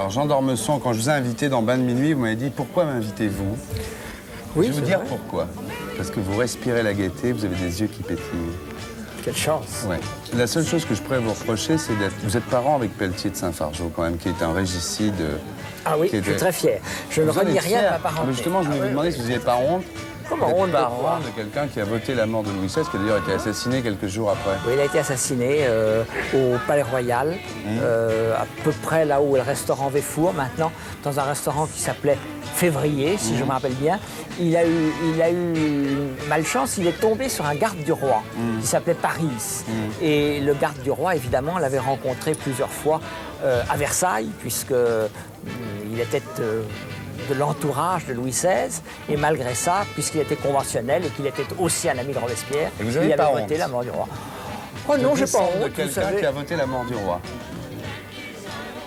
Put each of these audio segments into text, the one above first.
Alors, Jean d'Ormesson, quand je vous ai invité dans Bain de minuit, vous m'avez dit « Pourquoi m'invitez-vous » Oui, je vais vous dire pourquoi. Parce que vous respirez la gaieté, vous avez des yeux qui pétillent. Quelle chance. Ouais. La seule chose que je pourrais vous reprocher, c'est d'être... Vous êtes parent avec Pelletier de Saint-Fargeau, quand même, qui est un régicide. Ah oui, je suis très fier. Je ne renie rien de ma parenté. Mais justement, je voulais vous demander si vous n'aviez pas honte. Comment honte de parent quoi? de quelqu'un qui a voté la mort de Louis XVI, qui a d'ailleurs été assassiné quelques jours après. Oui, il a été assassiné au Palais Royal, à peu près là où est le restaurant Véfour, maintenant, dans un restaurant qui s'appelait Février, si je me rappelle bien. Il a eu malchance, il est tombé sur un garde du roi qui s'appelait Paris. Et le garde du roi, évidemment, l'avait rencontré plusieurs fois à Versailles, puisqu'il était de l'entourage de Louis XVI, et malgré ça, puisqu'il était conventionnel et qu'il était aussi un ami de Robespierre, Et vous avez il pas avait voté honte la mort du roi. Oh non, j'ai pas honte. de vous quelqu'un savez. qui a voté la mort du roi.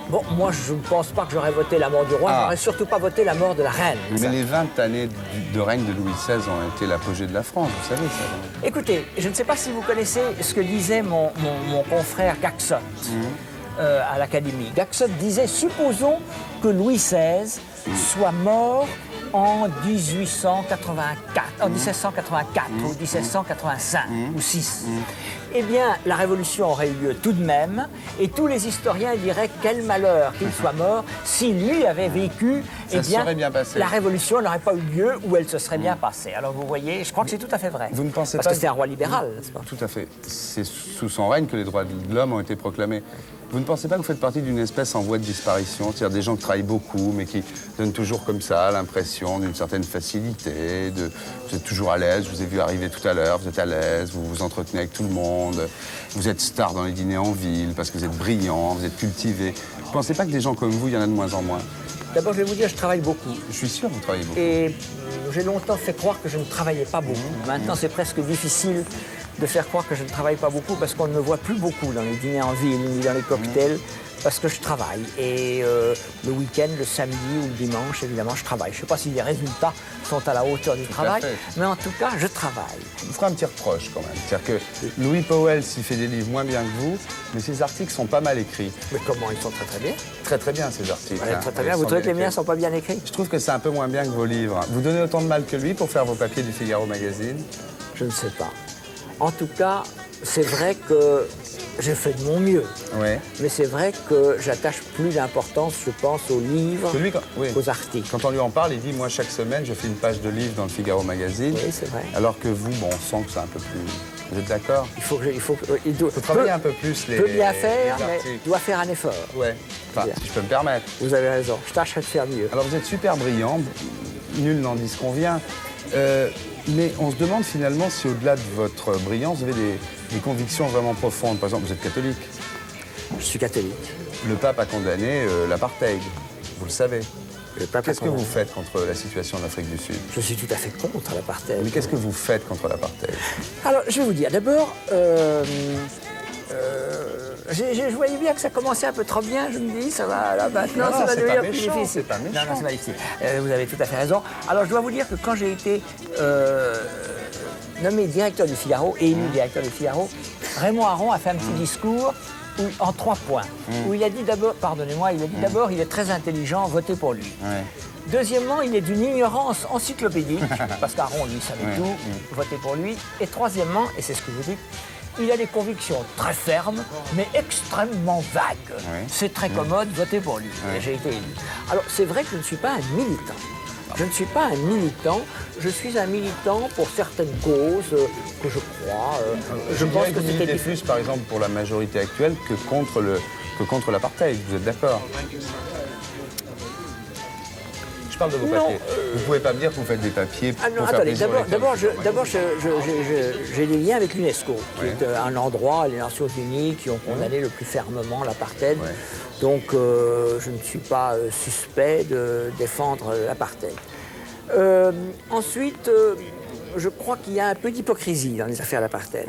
Bon, moi, je ne pense pas que j'aurais voté la mort du roi, j'aurais surtout pas voté la mort de la reine. Mais les 20 années de règne de Louis XVI ont été l'apogée de la France, vous savez ça. Écoutez, je ne sais pas si vous connaissez ce que disait mon confrère Gaxot à l'Académie. Gaxot disait, supposons que Louis XVI soit mort en 1784 ou 1785 ou 6. Eh bien, la Révolution aurait eu lieu tout de même, et tous les historiens diraient quel malheur qu'il soit mort. Si lui avait vécu, Ça se serait bien passé. la Révolution n'aurait pas eu lieu ou elle se serait bien passée. Alors vous voyez, je crois que c'est tout à fait vrai. Vous ne pensez Parce pas que c'est un roi libéral, n'est-ce pas? Tout à fait. C'est sous son règne que les droits de l'homme ont été proclamés. Vous ne pensez pas que vous faites partie d'une espèce en voie de disparition, c'est-à-dire des gens qui travaillent beaucoup, mais qui donnent toujours comme ça l'impression d'une certaine facilité, vous êtes toujours à l'aise, je vous ai vu arriver tout à l'heure, vous êtes à l'aise, vous vous entretenez avec tout le monde, vous êtes star dans les dîners en ville parce que vous êtes brillant, vous êtes cultivé. Vous ne pensez pas que des gens comme vous, il y en a de moins en moins? D'abord, je vais vous dire, je travaille beaucoup. Je suis sûr que vous travaillez beaucoup. Et j'ai longtemps fait croire que je ne travaillais pas beaucoup. Maintenant, c'est presque difficile de faire croire que je ne travaille pas beaucoup parce qu'on ne me voit plus beaucoup dans les dîners en ville ni dans les cocktails parce que je travaille. Et le week-end, le samedi ou le dimanche, évidemment, je travaille. Je ne sais pas si les résultats sont à la hauteur du travail, mais en tout cas, je travaille. Je vous ferai un petit reproche quand même. C'est-à-dire que Louis Powell s'y fait des livres moins bien que vous, mais ses articles sont pas mal écrits. Mais comment? Ils sont très très bien. Très très bien ces articles. Ouais, très très bien. Vous trouvez que les miens ne sont pas bien écrits? Je trouve que c'est un peu moins bien que vos livres. Vous donnez autant de mal que lui pour faire vos papiers du Figaro Magazine? Je ne sais pas. En tout cas, c'est vrai que j'ai fait de mon mieux. Ouais. Mais c'est vrai que j'attache plus d'importance, je pense, aux livres qu'aux articles. Quand on lui en parle, il dit « Moi, chaque semaine, je fais une page de livre dans le Figaro Magazine. » Oui, c'est vrai. Alors que vous, bon, on sent que c'est un peu plus... Vous êtes d'accord? Il faut travailler un peu plus les peut bien faire, les mais articles. doit faire un effort. Ouais. Enfin, si je peux me permettre. Vous avez raison. Je tâcherai de faire mieux. Alors, vous êtes super brillant. Nul n'en dit ce qu'on vient. Mais on se demande finalement si au-delà de votre brillance, vous avez des convictions vraiment profondes. Par exemple, vous êtes catholique. Je suis catholique. Le pape a condamné l'apartheid, vous le savez. Qu'est-ce que condamné. vous faites contre la situation en Afrique du Sud? Je suis tout à fait contre l'apartheid. Mais qu'est-ce que vous faites contre l'apartheid? Alors, je vais vous dire, d'abord, je voyais bien que ça commençait un peu trop bien. Je me dis, ça va, là, maintenant, Non, ça va c'est devenir pas plus méchant, difficile. c'est pas méchant. Non, c'est pas difficile. Vous avez tout à fait raison. Alors, je dois vous dire que quand j'ai été nommé directeur du Figaro et élu directeur du Figaro, Raymond Aron a fait un petit discours en 3 points. Où il a dit d'abord, pardonnez-moi, il a dit d'abord, il est très intelligent, votez pour lui. Ouais. Deuxièmement, il est d'une ignorance encyclopédique, parce qu'Aron, lui, savait tout, votez pour lui. Et troisièmement, et c'est ce que vous dites, il a des convictions très fermes, mais extrêmement vagues. C'est très commode, votez pour lui. Et j'ai été élu. Alors, c'est vrai que je ne suis pas un militant. Je ne suis pas un militant, je suis un militant pour certaines causes que je crois. Je pense que c'était plus, par exemple, pour la majorité actuelle que contre l'apartheid. Vous êtes d'accord? Je parle de vos papiers. Vous ne pouvez pas me dire que vous faites des papiers pour faire attendez, plaisir aux d'abord, lecteurs. j'ai des liens avec l'UNESCO, qui est un endroit, les Nations Unies, qui ont condamné le plus fermement l'apartheid. Donc, je ne suis pas suspect de défendre l'apartheid. Ensuite, je crois qu'il y a un peu d'hypocrisie dans les affaires d'apartheid.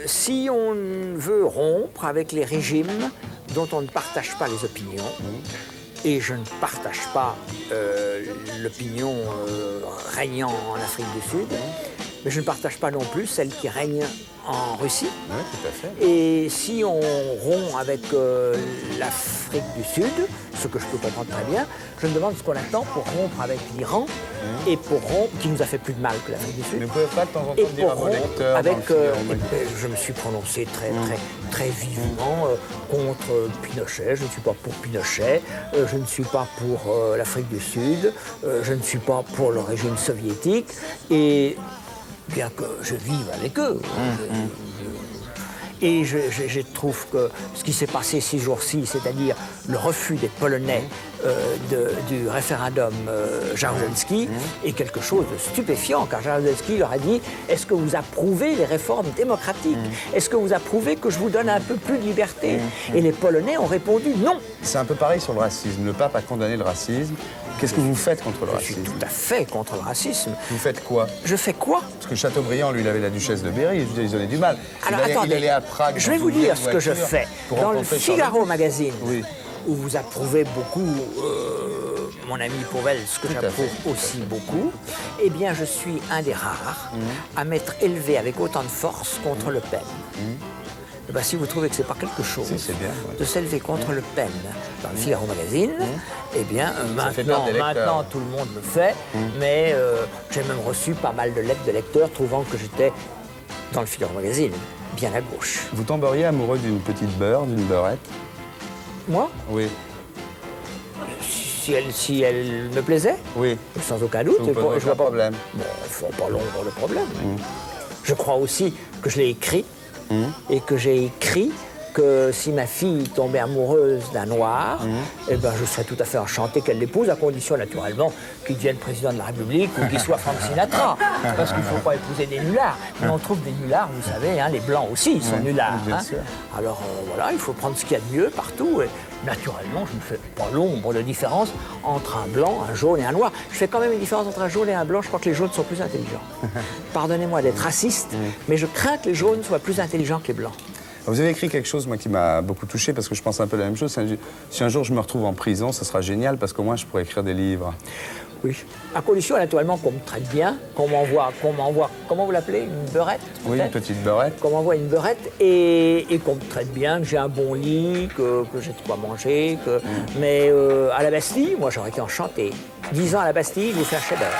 Si on veut rompre avec les régimes dont on ne partage pas les opinions, et je ne partage pas l'opinion régnant en Afrique du Sud, mais je ne partage pas non plus celle qui règne en Russie. Oui, tout à fait. Et si on rompt avec l'Afrique du Sud, ce que je peux comprendre très bien, je me demande ce qu'on attend pour rompre avec l'Iran et pour rompre, qui nous a fait plus de mal que l'Afrique du Sud. Mais vous pouvez pas de temps en Et temps dire à pour vos rompre lecteurs avec, dans le Figaro. je me suis prononcé très vivement contre Pinochet. Je ne suis pas pour Pinochet, je ne suis pas pour l'Afrique du Sud, je ne suis pas pour le régime soviétique, et bien que je vive avec eux. Et je trouve que ce qui s'est passé ces jours-ci, c'est-à-dire le refus des Polonais du référendum Jaruzelski, est quelque chose de stupéfiant, car Jaruzelski leur a dit « Est-ce que vous approuvez les réformes démocratiques? Est-ce que vous approuvez que je vous donne un peu plus de liberté ?» Et les Polonais ont répondu « Non !» C'est un peu pareil sur le racisme. Le pape a condamné le racisme. Qu'est-ce que vous faites contre le Je suis racisme? tout à fait contre le racisme. Vous faites quoi? Je fais quoi? Parce que Chateaubriand, lui, il avait la duchesse de Berry, ils donnaient du mal. Alors il attendez, allait à Prague. je vais vous dire ce que je fais. Dans le Figaro magazine, Oui. où vous approuvez beaucoup, mon ami Pauwels, ce que Tout à j'approuve fait. aussi beaucoup, eh bien je suis un des rares à m'être élevé avec autant de force contre Le Pen. Eh bien, si vous trouvez que c'est pas quelque chose Si, c'est bien, ouais. de s'élever contre Le Pen dans le Figaro magazine, eh bien fait perdre des lecteurs. maintenant tout le monde le fait, mais j'ai même reçu pas mal de lettres de lecteurs trouvant que j'étais dans le Figaro magazine, bien à gauche. Vous tomberiez amoureux d'une petite beurre, d'une beurrette? Moi, Oui. si elle me plaisait, Oui. sans aucun doute, Ça vous pose je vois aucun problème. Bon, il faut pas l'ombre le problème. Je crois aussi que je l'ai écrit et que j'ai écrit que si ma fille tombait amoureuse d'un noir, eh ben, je serais tout à fait enchanté qu'elle l'épouse, à condition naturellement qu'il devienne président de la République ou qu'il soit Frank Sinatra. Parce qu'il ne faut pas épouser des nullards. Mais on trouve des nullards, vous savez, hein, les blancs aussi, ils sont nullards. bien Hein. sûr. Alors voilà, il faut prendre ce qu'il y a de mieux partout. Et naturellement, je ne fais pas l'ombre de différence entre un blanc, un jaune et un noir. Je fais quand même une différence entre un jaune et un blanc. Je crois que les jaunes sont plus intelligents. Pardonnez-moi d'être raciste, mais je crains que les jaunes soient plus intelligents que les blancs. Vous avez écrit quelque chose, moi, qui m'a beaucoup touché, parce que je pense un peu la même chose. Si un jour je me retrouve en prison, ça sera génial, parce qu'au moins je pourrais écrire des livres. Oui. À condition, naturellement, qu'on me traite bien, qu'on m'envoie, comment vous l'appelez, une beurette? Oui, une peut-être petite beurrette. Qu'on m'envoie une beurette et qu'on me traite bien, que j'ai un bon lit, que j'ai de quoi manger. Mais à la Bastille, moi, j'aurais été enchanté. 10 ans à la Bastille, je vous fais un chef-d'œuvre.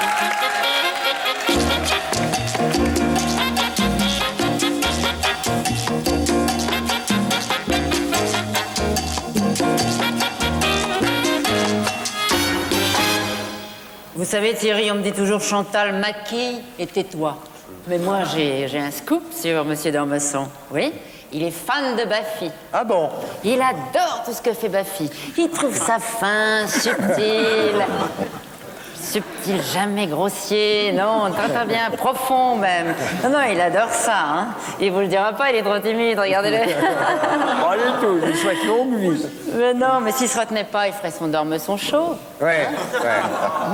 Vous savez, Thierry, on me dit toujours Chantal, maquille et tais-toi. Mais moi, j'ai un scoop sur Monsieur d'Ormesson. Oui, il est fan de Baffy. Ah bon? Il adore tout ce que fait Baffy. Il trouve ça fin, subtil. Subtil, jamais grossier, non, très bien, profond même. Non, il adore ça, hein. Il vous le dira pas, il est trop timide, regardez-le. Pas du tout, je lui souhaite longue vie. Mais non, mais s'il se retenait pas, il ferait son Dormesson chaud. Ouais.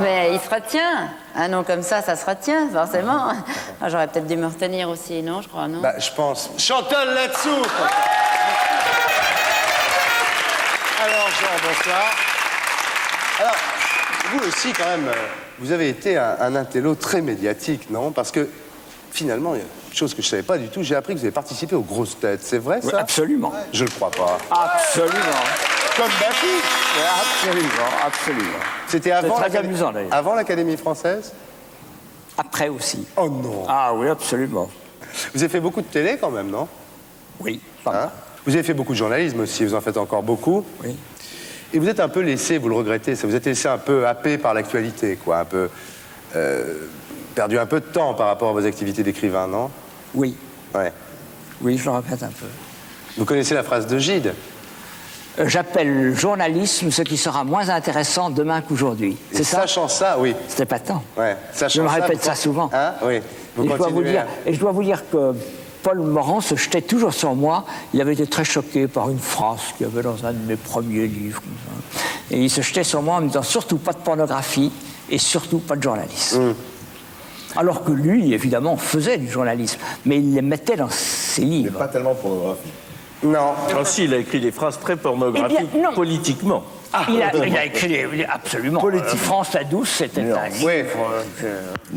Mais il se retient. Un nom comme ça se retient, forcément. Ah, j'aurais peut-être dû me retenir aussi, non, je crois, non? Bah, je pense. Chantal là-dessous. Alors, Jean, bonsoir. Alors, vous aussi, quand même, vous avez été un intello très médiatique, non? Parce que, finalement, il y a une chose que je ne savais pas du tout, j'ai appris que vous avez participé aux grosses têtes. C'est vrai, ça? Oui, absolument. Je ne le crois pas. Absolument. Comme Baffy. Absolument. C'était avant, C'est très amusant, d'ailleurs. avant l'Académie française? Après aussi. Oh non. Ah oui, absolument. Vous avez fait beaucoup de télé, quand même, non? Oui, pas mal. Hein? Vous avez fait beaucoup de journalisme aussi, vous en faites encore beaucoup. Oui. Et vous êtes un peu laissé, vous le regrettez, ça vous êtes laissé un peu happé par l'actualité, quoi, un peu perdu un peu de temps par rapport à vos activités d'écrivain, non? Oui. Ouais. Oui, je le regrette un peu. Vous connaissez la phrase de Gide? J'appelle journalisme ce qui sera moins intéressant demain qu'aujourd'hui. Et C'est ça? sachant ça, oui. C'était pas tant. Ouais. Sachant Je me répète vous- ça souvent. Hein? Oui. Vous Et je dois vous continuez dire, à- et je dois vous dire que Paul Morand se jetait toujours sur moi. Il avait été très choqué par une phrase qu'il y avait dans un de mes premiers livres. Comme ça. Et il se jetait sur moi en me disant surtout pas de pornographie et surtout pas de journalisme. Alors que lui, évidemment, faisait du journalisme, mais il les mettait dans ses Mais livres. pas tellement pornographique. Non. Ah si, il a écrit des phrases très pornographiques Eh bien, non. politiquement. Il a écrit absolument. France la douce, c'était un livre. Oui.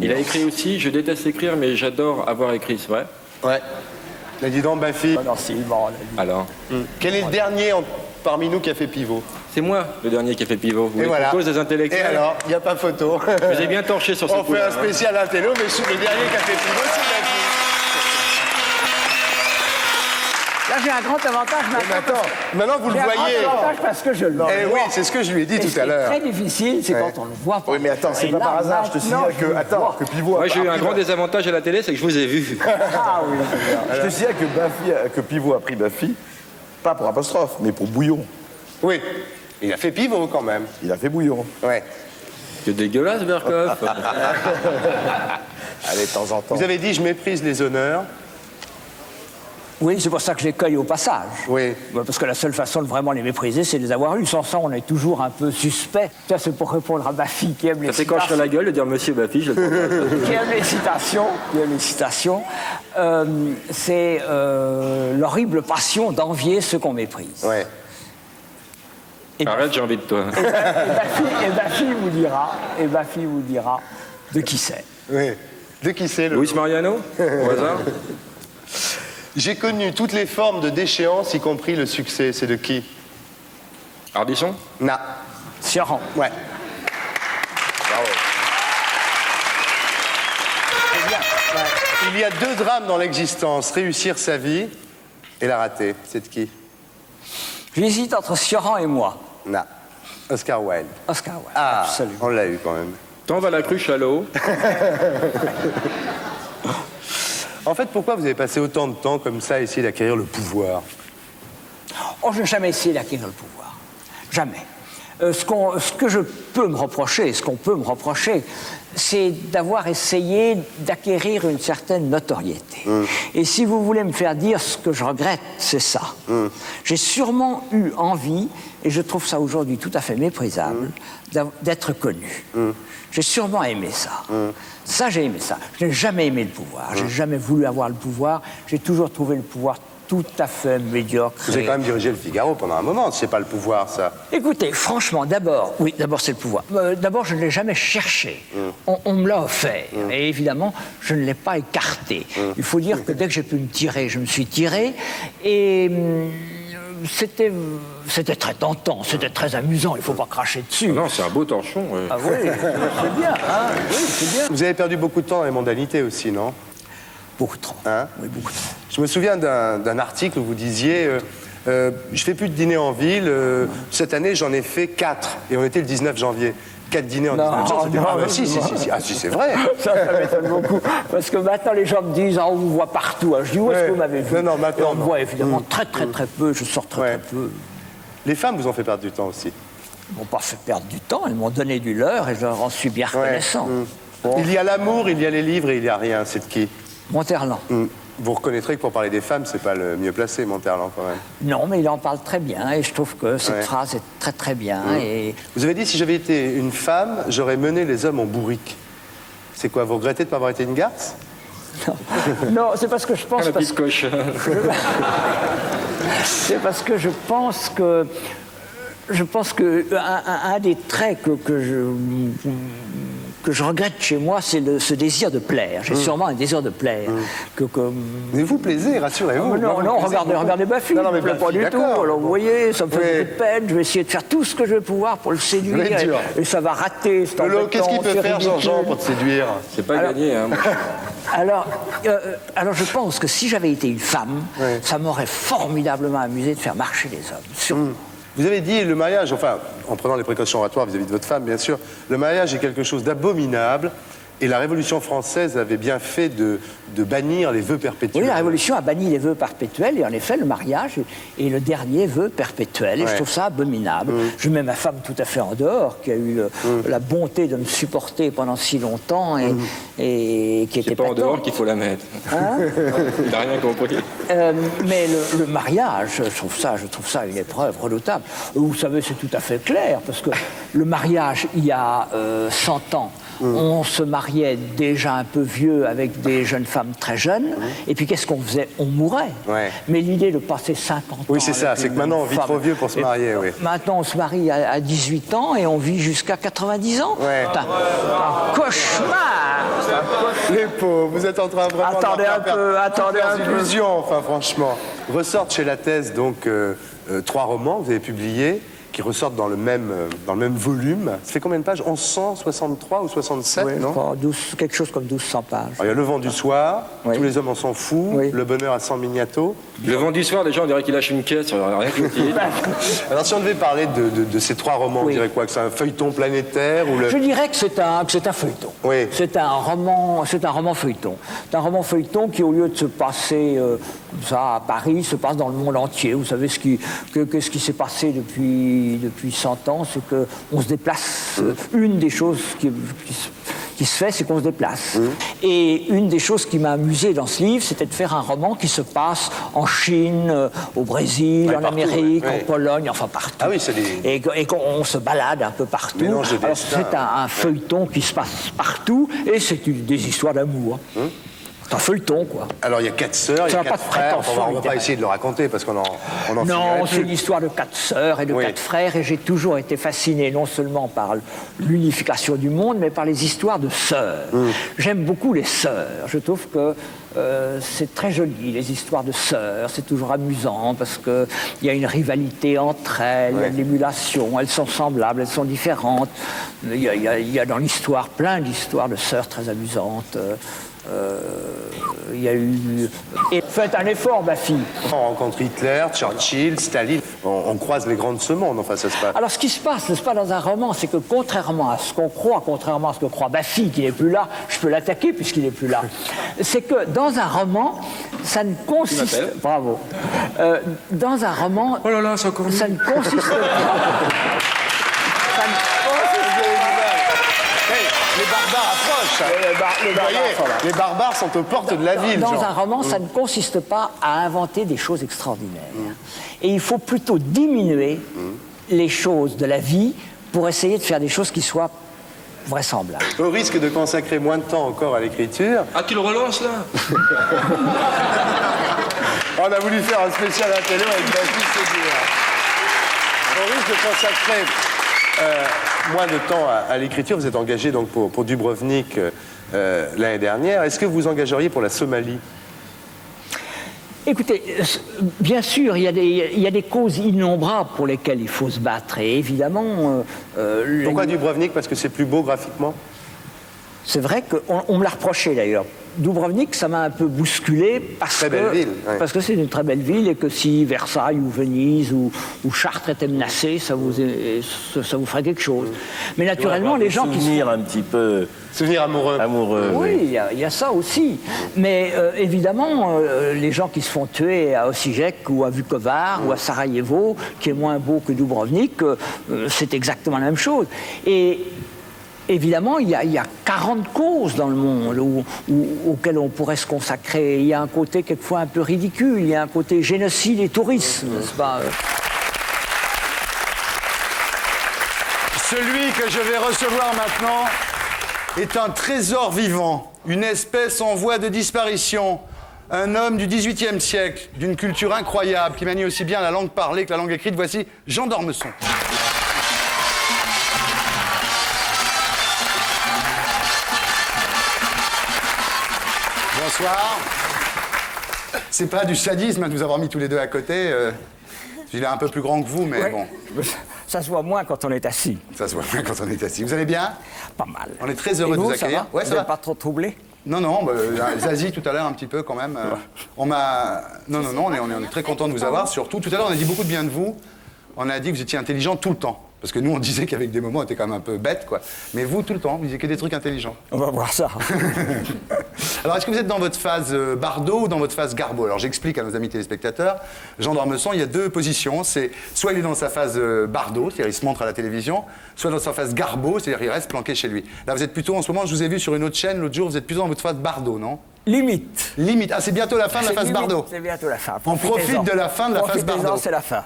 Il a écrit aussi, je déteste écrire, mais j'adore avoir écrit, c'est vrai? Ouais. Mais dis donc, Baffy, Non, c'est immense, la vie. Alors, quel est le dernier parmi nous qui a fait pivot? c'est moi le dernier qui a fait pivot. Vous voulez qu'on cause des Et intellectuels? alors, il n'y a pas photo. Je vous ai bien torché sur ce On coup fait un spécial intello, mais le dernier qui a fait pivot, c'est Baffy. Là, j'ai un grand avantage maintenant. Maintenant vous le J'ai un voyez. grand avantage parce que je le vois. Eh oui, c'est ce que je lui ai dit Et tout ce qui à est l'heure. très difficile, c'est quand on le voit pas. Oui, mais attends, c'est Et pas là, par hasard, je te maintenant, signale je que. le Attends, vois. que Pivot. Moi, j'ai eu un grand désavantage à la télé, c'est que je vous ai vu. Ah oui. Je te signale que Pivot a pris Baffy, pas pour apostrophe, mais pour bouillon. Oui, il a fait pivot quand même. Il a fait bouillon. Ouais. C'est dégueulasse, Berkoff. Allez, de temps en temps. Vous avez dit je méprise les honneurs. Oui, c'est pour ça que je les cueille au passage. Oui. Parce que la seule façon de vraiment les mépriser, c'est de les avoir eus. Sans ça, on est toujours un peu suspect. Ça, c'est pour répondre à ma fille qui aime les Ça fait quand je citations. la gueule de dire Monsieur Baffy, je le Qui aime les citations. C'est l'horrible passion d'envier ceux qu'on méprise. Ouais. Arrête, j'ai envie de toi. Et ma fille vous dira de qui c'est. Oui. De qui c'est le. Luis Mariano, au hasard? J'ai connu toutes les formes de déchéance, y compris le succès. C'est de qui? Ardisson? Na. Sioran. Ouais. Il y a deux drames dans l'existence, réussir sa vie et la rater. C'est de qui? J'hésite entre Sioran et moi. Na. Oscar Wilde. Oscar Wilde. Ah, Absolument. on l'a eu quand même. T'en vas la cruche à l'eau. En fait, pourquoi vous avez passé autant de temps comme ça à essayer d'acquérir le pouvoir? Oh, je n'ai jamais essayé d'acquérir le pouvoir. Jamais. Ce que je peux me reprocher, ce qu'on peut me reprocher, c'est d'avoir essayé d'acquérir une certaine notoriété. Et si vous voulez me faire dire ce que je regrette, c'est ça. J'ai sûrement eu envie, et je trouve ça aujourd'hui tout à fait méprisable, d'être connu. J'ai sûrement aimé ça. Ça, j'ai aimé ça. Je n'ai jamais aimé le pouvoir. J'ai jamais voulu avoir le pouvoir. J'ai toujours trouvé le pouvoir tout à fait médiocre. Vous avez quand même dirigé le Figaro pendant un moment, c'est pas le pouvoir, ça. Écoutez, franchement, d'abord c'est le pouvoir. D'abord, je ne l'ai jamais cherché. On me l'a offert. Et évidemment, je ne l'ai pas écarté. Il faut dire que dès que j'ai pu me tirer, je me suis tiré. Et c'était très tentant, c'était très amusant. Il ne faut pas cracher dessus. Non, c'est un beau torchon. Ah oui, c'est bien. Hein, oui, c'est bien. Vous avez perdu beaucoup de temps dans les mondanités aussi, non? Beaucoup trop. Hein? Oui, beaucoup trop. Je me souviens d'un article où vous disiez je fais plus de dîners en ville, cette année j'en ai fait 4, et on était le 19 janvier. 4 dîners en 19 jours, c'était pas... Si, c'est vrai. Ça m'étonne beaucoup. Parce que maintenant, les gens me disent on vous voit partout. Je dis où est-ce que vous m'avez vu? Non, maintenant, et on me voit évidemment très peu. Je sors très peu. Les femmes vous ont fait perdre du temps aussi. Ils m'ont pas fait perdre du temps, elles m'ont donné du leur et je leur en suis bien reconnaissant. Bon. Il y a l'amour, il y a les livres et il y a rien. C'est de qui? Monterland. Vous reconnaîtrez que pour parler des femmes, c'est pas le mieux placé, Monterland, quand même. Non, mais il en parle très bien et je trouve que cette phrase est très très bien. Et Vous avez dit si j'avais été une femme, j'aurais mené les hommes en bourrique. C'est quoi? Vous regrettez de ne pas avoir été une garce? non, c'est parce que je pense. La petite coche. C'est parce que je pense que. Je pense que un des traits que je regrette chez moi, c'est ce désir de plaire. J'ai sûrement un désir de plaire. Mais vous plaisez, rassurez-vous. Non, regardez ma fille, Non, mais il ne me plaît pas du tout. d'accord. Alors vous voyez, ça me fait Oui. beaucoup de peine. Je vais essayer de faire tout ce que je vais pouvoir pour le séduire. Mais dur. Et ça va rater. C'est Lolo, embêtant, qu'est-ce qu'il peut c'est faire, ridicule. Jean-Jean, pour te séduire? C'est pas gagné, hein. Alors, je pense que si j'avais été une femme, ça m'aurait formidablement amusé de faire marcher les hommes. Sûrement. Vous avez dit le mariage, enfin, en prenant les précautions oratoires vis-à-vis de votre femme, bien sûr, le mariage est quelque chose d'abominable. Et la Révolution française avait bien fait de bannir les vœux perpétuels. Oui, la Révolution a banni les vœux perpétuels et en effet, le mariage est le dernier vœu perpétuel. Et je trouve ça abominable. Je mets ma femme tout à fait en dehors, qui a eu la bonté de me supporter pendant si longtemps et qui était C'est pas en patente. dehors qu'il faut la mettre. Hein Il n'a rien compris. Mais le mariage, je trouve ça une épreuve redoutable. Vous savez, c'est tout à fait clair, parce que le mariage, il y a 100 ans, On se mariait déjà un peu vieux avec des jeunes femmes très jeunes. Et puis qu'est-ce qu'on faisait? On mourait. Ouais. Mais l'idée de passer 50 ans. Oui, c'est ça. avec C'est que une maintenant, on vit femme- trop vieux pour se Et marier, oui. Maintenant, on se marie à 18 ans et on vit jusqu'à 90 ans. Ouais. C'est un cauchemar. Les pauvres, vous êtes en train vraiment Attendez de leur un faire peu, perdre attendez leurs un peu. illusions, enfin franchement. Ressortent chez La Thèse donc 3 romans que vous avez publiés qui ressortent dans le même volume. Ça fait combien de pages? 1163 ou 67, Oui, je non? crois, quelque chose comme 1200 pages. Alors, il y a Le Vent du Soir, Oui. Tous les hommes en s'en foutent, Oui. Le bonheur à 100 miniatos. Le vent du soir, déjà, on dirait qu'il lâche une caisse, rien que le titre. Alors si on devait parler de ces 3 romans, on Oui. dirait quoi? Que c'est un feuilleton planétaire ou le... Je dirais que c'est un feuilleton. Oui. C'est un roman feuilleton. C'est un roman feuilleton qui, au lieu de se passer ça à Paris, se passe dans le monde entier. Vous savez ce qui s'est passé depuis 100 ans, c'est qu'on se déplace. Une des choses qui se fait, c'est qu'on se déplace. Et une des choses qui m'a amusé dans ce livre, c'était de faire un roman qui se passe en Chine, au Brésil, Ouais, en partout, Amérique, ouais. en Pologne, enfin partout. Ah oui, c'est des... Et qu'on se balade un peu partout. Mélange de Alors destins. c'est un feuilleton qui se passe partout et c'est des histoires d'amour. C'est un feuilleton, quoi. Alors il y a 4 sœurs, il y Ça a n'a 4 pas de frères, prétention on va pas littéraire. essayer de le raconter parce qu'on en Non, finirait c'est plus. l'histoire de 4 sœurs et de Oui. 4 frères et j'ai toujours été fasciné non seulement par l'unification du monde, mais par les histoires de sœurs. J'aime beaucoup les sœurs. Je trouve que c'est très joli, les histoires de sœurs. C'est toujours amusant parce qu'il y a une rivalité entre elles, il y a de l'émulation, elles sont semblables, elles sont différentes. Il y a dans l'histoire plein d'histoires de sœurs très amusantes. Il y a eu... Et faites un effort, ma fille. On rencontre Hitler, Churchill, Staline, on croise les grands de ce monde, enfin ça se passe. Alors, ce qui se passe, n'est-ce pas, dans un roman, c'est que contrairement à ce qu'on croit, contrairement à ce que croit Baffy, qui n'est plus là, je peux l'attaquer puisqu'il n'est plus là, c'est que dans un roman, ça ne consiste... m'appelles Bravo. Dans un roman, Oh là là, c'est encore ça ne consiste pas... Ça ne Hey, les barbares approchent. les Vous barbares voyez, sont là. les barbares sont aux portes de la ville. Dans genre. un roman, ça ne consiste pas à inventer des choses extraordinaires. Et il faut plutôt diminuer les choses de la vie pour essayer de faire des choses qui soient vraisemblables. Au risque de consacrer moins de temps encore à l'écriture, Ah, tu le relances, là? on a voulu faire un spécial intello avec Baffy Ségur. Au risque de consacrer moins de temps à l'écriture, vous êtes engagé donc pour Dubrovnik l'année dernière. Est-ce que vous vous engageriez pour la Somalie? Écoutez, bien sûr, il y a des causes innombrables pour lesquelles il faut se battre. Et évidemment... Pourquoi Dubrovnik? Parce que c'est plus beau graphiquement? C'est vrai qu'on me l'a reproché d'ailleurs. Dubrovnik, ça m'a un peu bousculé parce Très belle ville, ouais. parce que c'est une très belle ville et que si Versailles ou Venise ou Chartres étaient menacés, ça vous ferait quelque chose. Mais naturellement, les gens qui Souvenir un petit peu Souvenir amoureux. amoureux. oui, il y a ça aussi. Mais évidemment, les gens qui se font tuer à Osijek ou à Vukovar ou à Sarajevo, qui est moins beau que Dubrovnik, c'est exactement la même chose. Et évidemment, il y a 40 causes dans le monde auxquelles on pourrait se consacrer. Il y a un côté quelquefois un peu ridicule, il y a un côté génocide et tourisme, n'est-ce pas? Celui que je vais recevoir maintenant est un trésor vivant, une espèce en voie de disparition, un homme du XVIIIe siècle, d'une culture incroyable, qui manie aussi bien la langue parlée que la langue écrite. Voici Jean d'Ormesson. Bonsoir. C'est pas du sadisme de nous avoir mis tous les deux à côté. Il est un peu plus grand que vous, mais Ouais. bon, Ça se voit moins quand on est assis. ça se voit bien quand on est assis. Vous allez bien? Pas mal. On est très heureux Et de vous ça accueillir. va Ouais, Vous ça n'êtes va. pas trop troublé? Non, non, Zazie tout à l'heure un petit peu quand même. On m'a... Non, on est très content de vous avoir. Surtout, tout à l'heure on a dit beaucoup de bien de vous. On a dit que vous étiez intelligent tout le temps. Parce que nous on disait qu'avec des moments on était quand même un peu bête, quoi. Mais vous, tout le temps, vous disiez que des trucs intelligents. On va voir ça. Alors, est-ce que vous êtes dans votre phase Bardot ou dans votre phase Garbo? Alors, j'explique à nos amis téléspectateurs. Jean d'Ormesson, il y a deux positions. C'est soit il est dans sa phase Bardot, c'est-à-dire il se montre à la télévision, soit dans sa phase Garbo, c'est-à-dire il reste planqué chez lui. Là, vous êtes plutôt, en ce moment, je vous ai vu sur une autre chaîne l'autre jour, vous êtes plutôt dans votre phase Bardot, non? Limite. Limite. Ah, c'est bientôt la fin de la phase limite, Bardot. C'est bientôt la fin. On profite de la fin de la phase Profitez-en, Bardot. c'est la fin.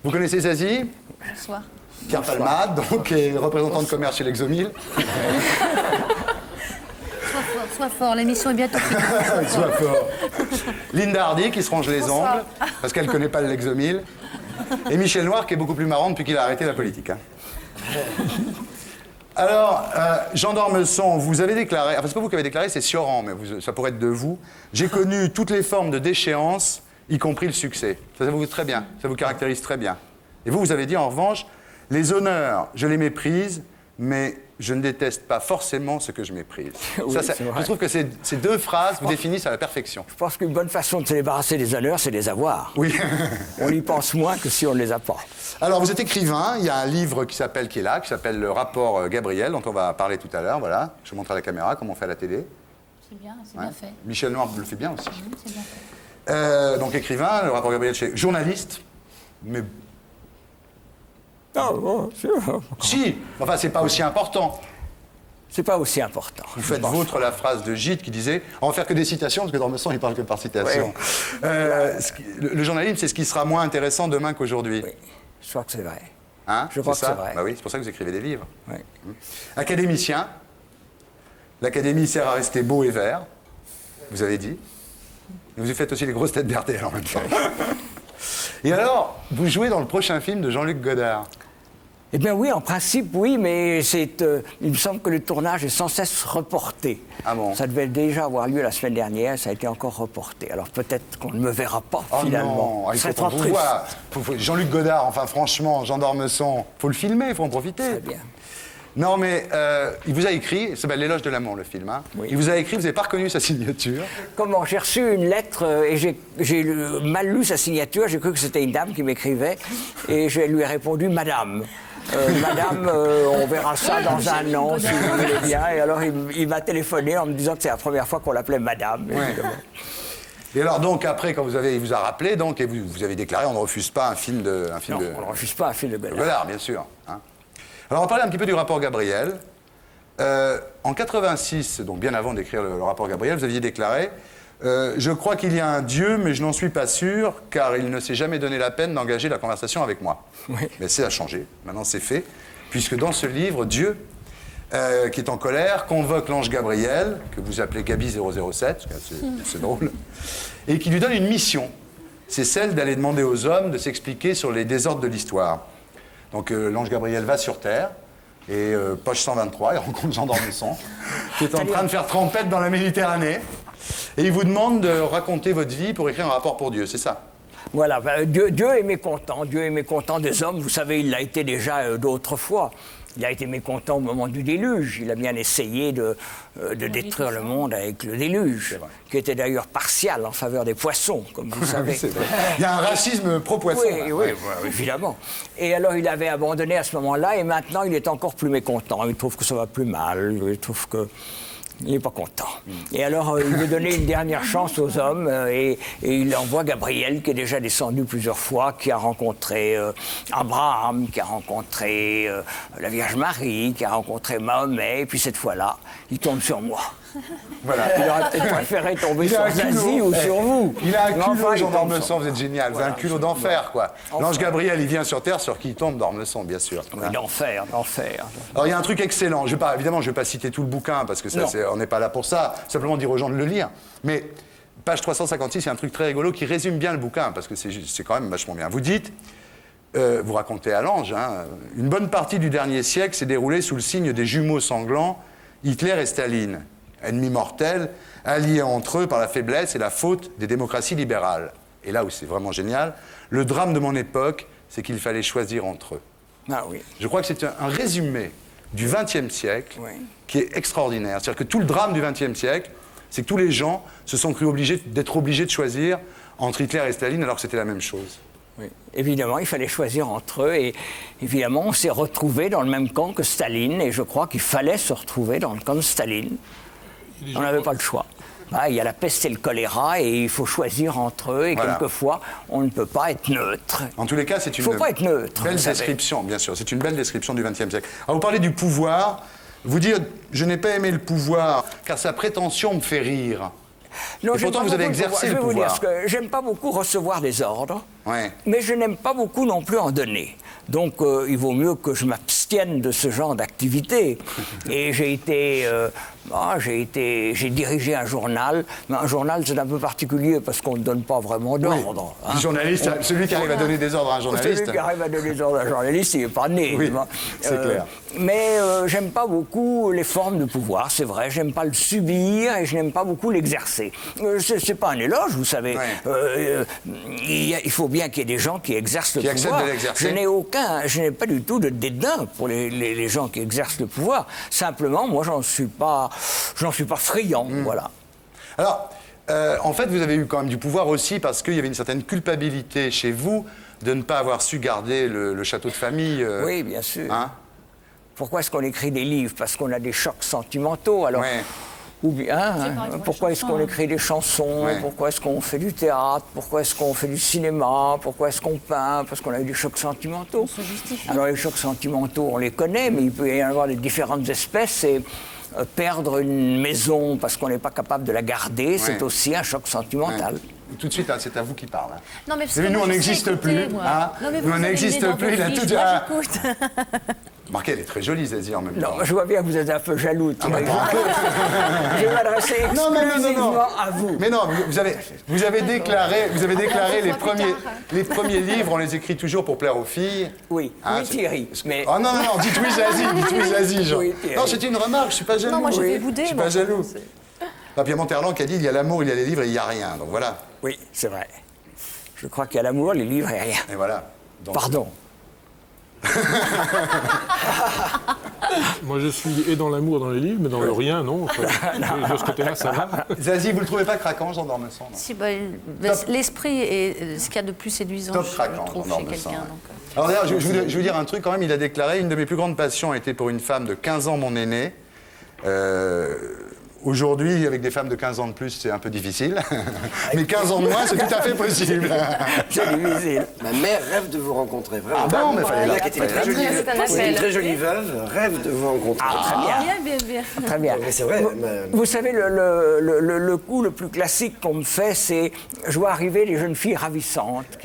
Vous connaissez Zazie? Bonsoir. Pierre Palmade, donc, qui est représentant de commerce chez l'Exomil. Sois fort, l'émission est bientôt finie. Sois fort. Linda Hardy, qui se range les ongles, parce qu'elle ne connaît pas l'Exomil. Et Michel Noir, qui est beaucoup plus marrant depuis qu'il a arrêté la politique. Hein. Alors, Jean d'Ormesson, vous avez déclaré, enfin c'est pas vous qui avez déclaré, c'est Sioran, mais ça pourrait être de vous. J'ai connu toutes les formes de déchéance, y compris le succès. Ça vous très bien, ça vous caractérise très bien. Et vous avez dit en revanche, les honneurs, je les méprise, mais je ne déteste pas forcément ce que je méprise. Oui, je trouve que ces deux phrases vous définissent à la perfection. Je pense qu'une bonne façon de se débarrasser des honneurs, c'est de les avoir. Oui. On y pense moins que si on ne les a pas. Alors, vous êtes écrivain, il y a un livre qui s'appelle Le rapport Gabriel, dont on va parler tout à l'heure, voilà. Je vous montre à la caméra comment on fait à la télé. C'est bien fait. Michel Noir le fait bien aussi. C'est bien fait. Donc écrivain, le rapport Gabriel chez journaliste, mais... Si, enfin c'est pas aussi important. C'est pas aussi important. Vous faites vôtre la phrase de Gide qui disait, on va faire que des citations, parce que d'Ormesson il parle que par citation. Oui. Le journalisme, c'est ce qui sera moins intéressant demain qu'aujourd'hui. Oui, je crois que c'est vrai. Hein, je crois que c'est vrai. Bah oui, c'est pour ça que vous écrivez des livres. Oui. Académicien, l'académie sert à rester beau et vert, vous avez dit. Et vous faites aussi les grosses têtes d'RTL en même temps. Et alors, vous jouez dans le prochain film de Jean-Luc Godard. Eh bien oui, en principe, oui, mais il me semble que le tournage est sans cesse reporté. Ah bon? Ça devait déjà avoir lieu la semaine dernière, ça a été encore reporté. Alors peut-être qu'on ne me verra pas, finalement. Non, il faut qu'on vous voit. Jean-Luc Godard, enfin franchement, Jean d'Ormesson, il faut le filmer, il faut en profiter. Très bien. Non, mais il vous a écrit, ça s'appelle L'éloge de l'amour, le film. Hein. Oui. Il vous a écrit, vous n'avez pas reconnu sa signature. Comment? J'ai reçu une lettre et j'ai mal lu sa signature, j'ai cru que c'était une dame qui m'écrivait et je lui ai répondu « Madame ». Madame, on verra ça dans un an, si vous voulez bien. Et alors, il m'a téléphoné en me disant que c'est la première fois qu'on l'appelait Madame. Ouais. Et alors, donc, après, quand il vous a rappelé, donc, et vous avez déclaré, on ne refuse pas un film de... On ne refuse pas un film de Godard. Godard, bien sûr. Hein. Alors, on va parler un petit peu du rapport Gabriel. En 86, donc bien avant d'écrire le rapport Gabriel, vous aviez déclaré je crois qu'il y a un Dieu, mais je n'en suis pas sûr, car il ne s'est jamais donné la peine d'engager la conversation avec moi. Oui. Mais c'est à changer, maintenant c'est fait, puisque dans ce livre, Dieu, qui est en colère, convoque l'ange Gabriel, que vous appelez Gabi 007, c'est drôle, et qui lui donne une mission. C'est celle d'aller demander aux hommes de s'expliquer sur les désordres de l'histoire. Donc l'ange Gabriel va sur Terre, et poche 123, il rencontre Jean d'Ormesson, qui est en train de faire trempette dans la Méditerranée. Et il vous demande de raconter votre vie pour écrire un rapport pour Dieu, c'est ça? Voilà, Dieu est mécontent. Dieu est mécontent des hommes. Vous savez, il l'a été déjà d'autres fois. Il a été mécontent au moment du déluge. Il a bien essayé de détruire le monde avec le déluge, qui était d'ailleurs partial en faveur des poissons, comme vous savez. C'est vrai. Il y a un racisme pro-poisson. Oui, évidemment. Et alors, il avait abandonné à ce moment-là, et maintenant, il est encore plus mécontent. Il trouve que ça va plus mal. Il trouve que... Il n'est pas content. Et alors, il veut donner une dernière chance aux hommes et il envoie Gabriel, qui est déjà descendu plusieurs fois, qui a rencontré Abraham, qui a rencontré la Vierge Marie, qui a rencontré Mahomet, et puis cette fois-là, il tombe sur moi. Voilà. Il aurait peut-être préféré tomber sur Zazie ou sur vous. Il a un culot, enfin, Jean d'Ormesson, vous êtes génial. Vous avez un culot d'enfer, quoi. Enfin. L'ange Gabriel, il vient sur Terre, sur qui il tombe d'Ormesson, bien sûr. Oui, d'enfer. Alors, il y a un truc excellent. Évidemment, je ne vais pas citer tout le bouquin, parce que on n'est pas là pour ça. Simplement dire aux gens de le lire. Mais, page 356, il y a un truc très rigolo qui résume bien le bouquin, parce que c'est quand même vachement bien. Vous dites, vous racontez à l'ange, hein, une bonne partie du dernier siècle s'est déroulée sous le signe des jumeaux sanglants, Hitler et Staline. Ennemis mortels, alliés entre eux par la faiblesse et la faute des démocraties libérales. Et là où c'est vraiment génial, le drame de mon époque, c'est qu'il fallait choisir entre eux. Ah oui. Je crois que c'est un résumé du XXe siècle qui est extraordinaire. C'est-à-dire que tout le drame du XXe siècle, c'est que tous les gens se sont crus d'être obligés de choisir entre Hitler et Staline alors que c'était la même chose. Oui. Évidemment, il fallait choisir entre eux et évidemment, on s'est retrouvés dans le même camp que Staline et je crois qu'il fallait se retrouver dans le camp de Staline. On n'avait pas le choix. Il y a la peste et le choléra et il faut choisir entre eux et quelquefois, on ne peut pas être neutre. En tous les cas, c'est une faut pas être neutre, belle description, bien sûr. C'est une belle description du XXe siècle. Alors, vous parlez du pouvoir. Vous dites, je n'ai pas aimé le pouvoir car sa prétention me fait rire. Non, Et j'aime pourtant, pas vous avez beaucoup le exercé pouvoir. le Je vais vous dire, pouvoir. parce que j'aime pas beaucoup recevoir des ordres, Ouais. mais je n'aime pas beaucoup non plus en donner. Donc, il vaut mieux que je m'abstienne de ce genre d'activité. Et j'ai dirigé un journal, mais un journal, c'est un peu particulier parce qu'on ne donne pas vraiment d'ordre. hein. Le journaliste, celui qui arrive à donner des ordres à un journaliste. Celui qui arrive à donner des ordres à un journaliste, il n'est pas né. Oui, tu vois. c'est clair. Mais j'aime pas beaucoup les formes de pouvoir, c'est vrai. J'aime pas le subir et je n'aime pas beaucoup l'exercer. C'est pas un éloge, vous savez. Ouais. Il faut bien qu'il y ait des gens qui exercent le Qui acceptent pouvoir. de l'exercer. Je n'ai pas du tout de dédain pour les gens qui exercent le pouvoir. Simplement, moi, j'en suis pas friand, voilà. Alors, en fait, vous avez eu quand même du pouvoir aussi parce qu'il y avait une certaine culpabilité chez vous de ne pas avoir su garder le château de famille. Oui, bien sûr. Hein? Pourquoi est-ce qu'on écrit des livres? Parce qu'on a des chocs sentimentaux. Alors, Ouais. ou bien, pourquoi est-ce qu'on écrit des chansons? Ouais. Pourquoi est-ce qu'on fait du théâtre? Pourquoi est-ce qu'on fait du cinéma? Pourquoi est-ce qu'on peint? Parce qu'on a eu des chocs sentimentaux. Alors les chocs sentimentaux, on les connaît, mais il peut y en avoir de différentes espèces. Et perdre une maison parce qu'on n'est pas capable de la garder, c'est aussi un choc sentimental. Ouais. Tout de suite, hein, c'est à vous qui parle. hein. Non, mais Vous savez, nous, on n'existe plus. Hein, Non, mais nous, on n'existe plus. Il a tout dit. Moi, Ah. j'écoute. Remarquez, elle est très jolie, Zazie, en même temps. Non, je vois bien que vous êtes un peu jaloux. Je vais m'adresser Non, exclusivement à vous. Mais non, vous avez déclaré les premiers livres, on les écrit toujours pour plaire aux filles. Oui, Hein, oui Thierry. Mais Oh non, dites oui, Zazie, genre. Oui, Thierry. Non, c'était une remarque, je suis pas jaloux. Non, moi, je Oui. vais bouder, Je suis moi. pas jaloux. Non, puis il y a Monterland qui a dit il y a l'amour, il y a les livres et il n'y a rien. Donc voilà. oui, c'est vrai. Je crois qu'il y a l'amour, les livres et rien. Et voilà. Donc, Pardon. Moi, je suis et dans l'amour, dans les livres, mais dans le rien, non. Enfin, de ce côté-là, ça va. Zazie, vous le trouvez pas craquant, Jean d'Ormesson, non? Si, l'esprit est ce qu'il y a de plus séduisant, Top je craquant, trouve, Jean chez d'Ormesson, quelqu'un. ouais. donc, Alors d'ailleurs, je vais vous dire un truc quand même, il a déclaré une de mes plus grandes passions était pour une femme de 15 ans, mon aînée. Aujourd'hui, avec des femmes de 15 ans de plus, c'est un peu difficile. Mais 15 ans de moins, c'est tout à fait possible. C'est difficile. Ma mère rêve de vous rencontrer, vraiment. Ah bon, mais fallait Elle la qui était très jolie, c'est un appel. une très jolie veuve, rêve de vous rencontrer. Très bien. bien. Très bien. Mais c'est vrai. Vous savez, le coup le plus classique qu'on me fait, c'est je vois arriver des jeunes filles ravissantes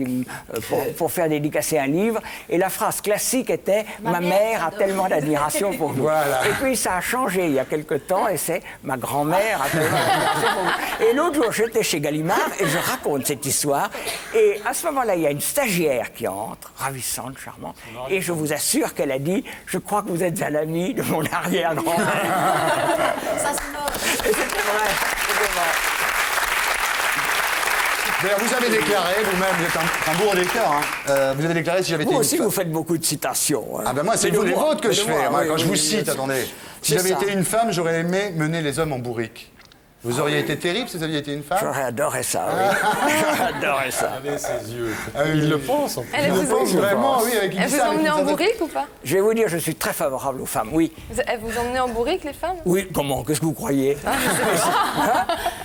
pour faire dédicacer un livre. Et la phrase classique était « Ma mère a tellement d'admiration pour vous Voilà. Et puis ça a changé il y a quelque temps et c'est « Ma grand-mère a tellement d'admiration pour vous ». Et l'autre jour, j'étais chez Gallimard et je raconte cette histoire. Et à ce moment-là, il y a une stagiaire qui entre, ravissante, charmante. Et je vous assure qu'elle a dit « Je crois que vous êtes un ami de mon arrière-grand-mère ». Ça, c'est moche. Et c'était vrai, c'était vrai. D'ailleurs, vous avez déclaré, vous-même, vous êtes un beau lecteur, hein. Vous avez déclaré si j'avais été Vous une aussi, femme- vous faites beaucoup de citations. hein. Ah ben moi, c'est Mais de les moi, vôtres que mais je de fais. moi, Moi, oui, quand je oui, vous oui, cite, bien sûr. attendez. Si C'est j'avais ça. été une femme, j'aurais aimé mener les hommes en bourrique. Vous auriez été terrible si vous aviez été une femme? J'aurais adoré ça, oui. J'aurais adoré ça. Regardez ses yeux. Ah oui. Il le pense, en plus. Elle Je vous, pense vraiment, oui, avec une elle vous salle, emmenait avec en une salle- bourrique ou pas? Je vais vous dire, je suis très favorable aux femmes, oui. Elle vous emmenait en bourrique, les femmes? Oui, comment? Qu'est-ce que vous croyez?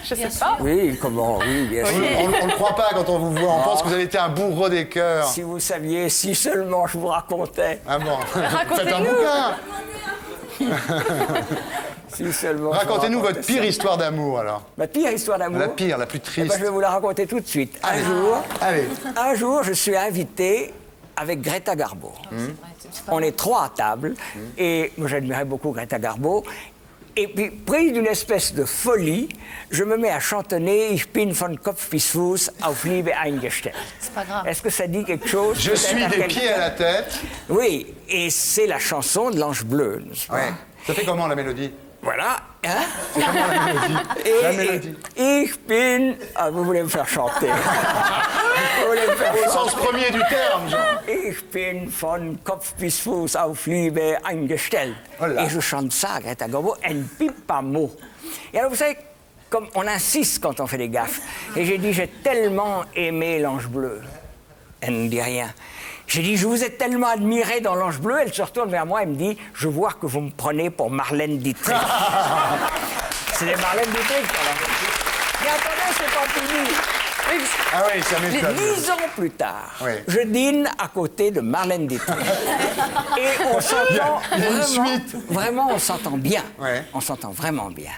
Je sais pas. Oui, comment? Oui, bien sûr. On ne croit pas quand on vous voit, on pense que vous avez été un bourreau des cœurs. Si vous saviez, si seulement je vous racontais. Ah bon? Racontez-nous. Faites un bouquin. Si seulement je vous Racontez-nous votre racontais pire ça. histoire d'amour, alors. Ma pire histoire d'amour? La pire, la plus Eh triste. ben, je vais vous la raconter tout de suite. Allez. Un jour, je suis invité avec Greta Garbo. On est trois à table, et moi j'admirais beaucoup Greta Garbo. Et puis, pris d'une espèce de folie, je me mets à chantonner Ich bin von Kopf bis Fuß auf Liebe eingestellt. C'est pas grave. Est-ce que ça dit quelque chose? Je peut-être suis à des quelqu'un? pieds à la tête. Oui, et c'est la chanson de l'Ange Bleu, n'est-ce pas? Ouais. Ça fait comment la mélodie? Voilà, hein? C'est comment la mélodie? La mélodie. Ich bin... Ah, vous voulez me faire chanter. Vous voulez me faire Au chanter. sens premier du terme, genre. Ich bin von Kopf bis Fuß auf Liebe eingestellt. Oh là. Et je chante ça à Greta Garbo, elle ne pipe pas mot. Et alors, vous savez, comme on insiste quand on fait des gaffes, et j'ai dit, j'ai tellement aimé l'Ange Bleu. Elle ne dit rien. J'ai dit, je vous ai tellement admiré dans l'Ange Bleu, elle se retourne vers moi et me dit, je vois que vous me prenez pour Marlène Dietrich. C'est les Marlène Dietrich, alors. Mais attendez, c'est pas fini. Ah oui, ça m'étonne. 10 ans plus tard, Oui. je dîne à côté de Marlène Dietrich. Et on s'entend il y a une vraiment, suite. vraiment, on s'entend bien. Ouais. On s'entend vraiment bien.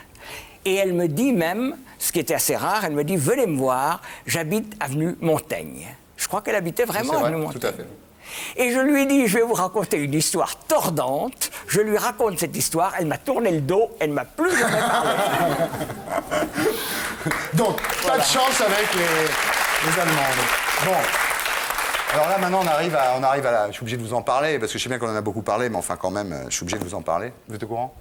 Et elle me dit même, ce qui était assez rare, elle me dit « Venez me voir, j'habite avenue Montaigne ». Je crois qu'elle habitait vraiment C'est vrai, avenue Montaigne. tout à fait. Et je lui ai dit, je vais vous raconter une histoire tordante. Je lui raconte cette histoire, elle m'a tourné le dos, elle ne m'a plus jamais parlé. Donc, pas de chance avec les Allemandes. Bon. Alors là, maintenant, on arrive à la... Je suis obligé de vous en parler, parce que je sais bien qu'on en a beaucoup parlé, mais enfin, quand même, je suis obligé de vous en parler. Vous êtes au courant?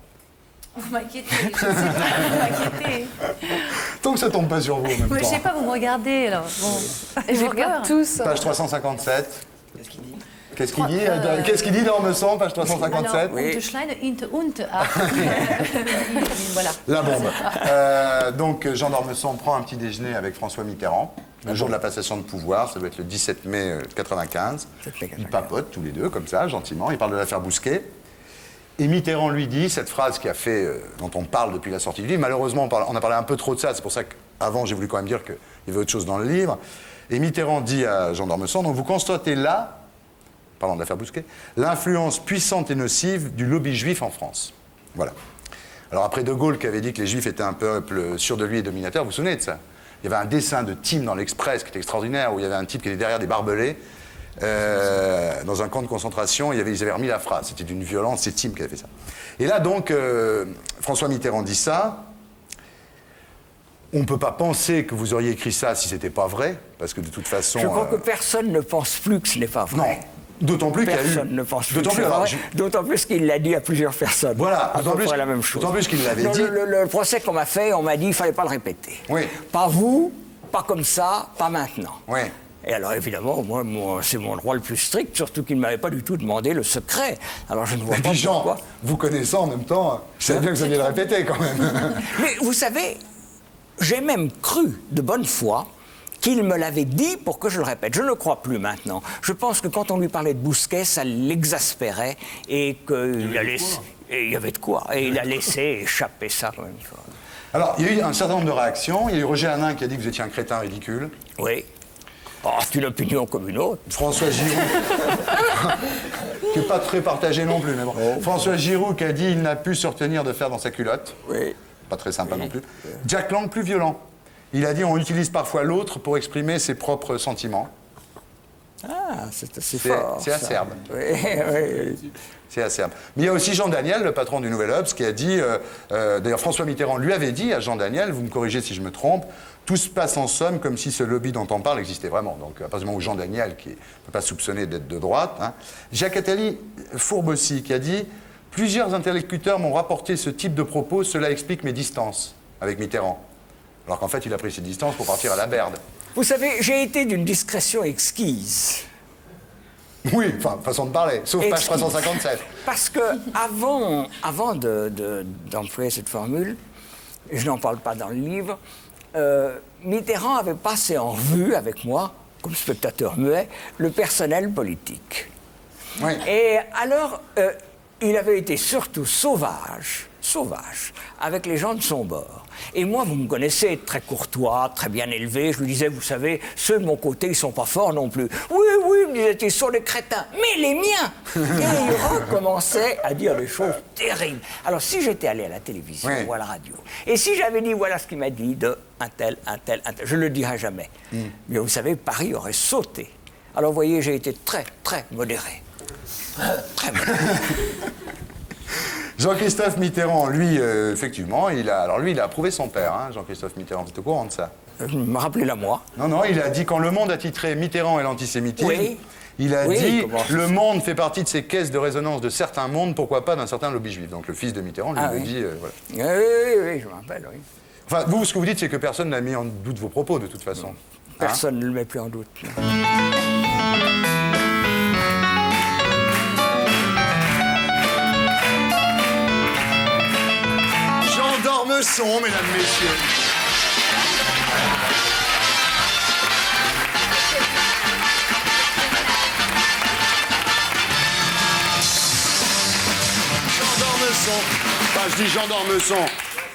Vous m'inquiétez, je sais pas, vous m'inquiétez. Tant que ça tombe pas sur vous, en même temps. Mais je sais pas, vous me regardez, alors. Bon. Je vous regarde tous. Page 357. Qu'est-ce qu'il dit? Qu'est-ce qu'il dit dans Dormesson, page 357? Alors, Unterschleine, voilà. La bombe. Donc, Jean d'Ormesson prend un petit déjeuner avec François Mitterrand, le jour de la passation de pouvoir, ça doit être le 17 mai 95. Ils papotent tous les deux, comme ça, gentiment. Ils parlent de l'affaire Bousquet. Et Mitterrand lui dit cette phrase qui a fait, dont on parle depuis la sortie du livre. Malheureusement, on a parlé un peu trop de ça, c'est pour ça qu'avant, j'ai voulu quand même dire qu'il y avait autre chose dans le livre. Et Mitterrand dit à Jean d'Ormesson, donc vous constatez là, parlant de l'affaire Bousquet, l'influence puissante et nocive du lobby juif en France. Voilà. Alors après De Gaulle qui avait dit que les Juifs étaient un peuple sûr de lui et dominateur, vous vous souvenez de ça? Il y avait un dessin de Tim dans l'Express qui était extraordinaire, où il y avait un type qui était derrière des barbelés, dans un camp de concentration, ils avaient remis la phrase. C'était d'une violence, c'est Tim qui avait fait ça. Et là donc, François Mitterrand dit ça. On ne peut pas penser que vous auriez écrit ça si c'était pas vrai, parce que de toute façon... Je crois que personne ne pense plus que ce n'est pas vrai. Non. D'autant plus qu'il y a eu... Personne ne pense plus. D'autant D'autant plus qu'il l'a dit à plusieurs personnes. Voilà. D'autant plus la même chose. D'autant plus qu'il l'avait dit. Le procès qu'on m'a fait, on m'a dit qu'il ne fallait pas le répéter. Oui. Pas vous, pas comme ça, pas maintenant. Oui. Et alors évidemment, moi c'est mon droit le plus strict, surtout qu'il ne m'avait pas du tout demandé le secret. Alors je ne vois pas Jean, pourquoi. vous connaissant en même temps, je savais bien que vous alliez le répéter quand même. Mais vous savez, j'ai même cru de bonne foi qu'il me l'avait dit pour que je le répète. Je ne le crois plus maintenant. Je pense que quand on lui parlait de Bousquet, ça l'exaspérait et qu'il a laissé... Et il y avait de quoi. Et il a laissé échapper ça quand même. Alors, il y a eu un certain nombre de réactions. Il y a eu Roger Hanin qui a dit que vous étiez un crétin ridicule. Oui. Oh, c'est une opinion comme une autre. François Giroud, qui n'est pas très partagé non plus, mais bon. François Giroud qui a dit il n'a pu se retenir de faire dans sa culotte. Oui. Pas très sympa non plus. Jack Lang, plus violent. Il a dit on utilise parfois l'autre pour exprimer ses propres sentiments. Ah, c'est assez fort. C'est acerbe. Oui, oui. C'est acerbe. Mais il y a aussi Jean Daniel, le patron du Nouvel Obs, qui a dit, d'ailleurs François Mitterrand lui avait dit à Jean Daniel, vous me corrigez si je me trompe, tout se passe en somme comme si ce lobby dont on parle existait vraiment. Donc à partir du moment où Jean Daniel, qui ne peut pas soupçonner d'être de droite, hein. Jacques Attali, fourbe aussi, qui a dit, plusieurs interlocuteurs m'ont rapporté ce type de propos, cela explique mes distances avec Mitterrand. Alors qu'en fait, il a pris ses distances pour partir à la Berde. Vous savez, j'ai été d'une discrétion exquise. Oui, enfin, façon de parler, sauf page 357. Parce que avant d'employer cette formule, et je n'en parle pas dans le livre, Mitterrand avait passé en revue avec moi, comme spectateur muet, le personnel politique. Oui. Et alors, il avait été surtout sauvage, avec les gens de son bord. Et moi, vous me connaissez, très courtois, très bien élevé, je lui disais, vous savez, ceux de mon côté, ils sont pas forts non plus. Oui, il me disait, ils sont des crétins, mais les miens. Et il recommençait à dire des choses terribles. Alors, si j'étais allé à la télévision ou à la radio, et si j'avais dit, voilà ce qu'il m'a dit de un tel, je ne le dirai jamais. Mais vous savez, Paris aurait sauté. Alors, vous voyez, j'ai été très, très modéré. Très modéré. Jean-Christophe Mitterrand, lui, effectivement, il a approuvé son père, hein, Jean-Christophe Mitterrand, vous êtes au courant de ça? Rappelez-la moi. Non, il a dit, quand Le Monde a titré Mitterrand et l'antisémitisme, il a dit, le Monde fait partie de ces caisses de résonance de certains mondes, pourquoi pas d'un certain lobby juif. Donc le fils de Mitterrand lui dit, voilà. Oui, je me rappelle, oui. Enfin, vous, ce que vous dites, c'est que personne n'a mis en doute vos propos, de toute façon. Personne ne le met plus en doute. D'Ormesson, mesdames, messieurs. Jean d'Ormesson. Enfin, je dis Jean d'Ormesson.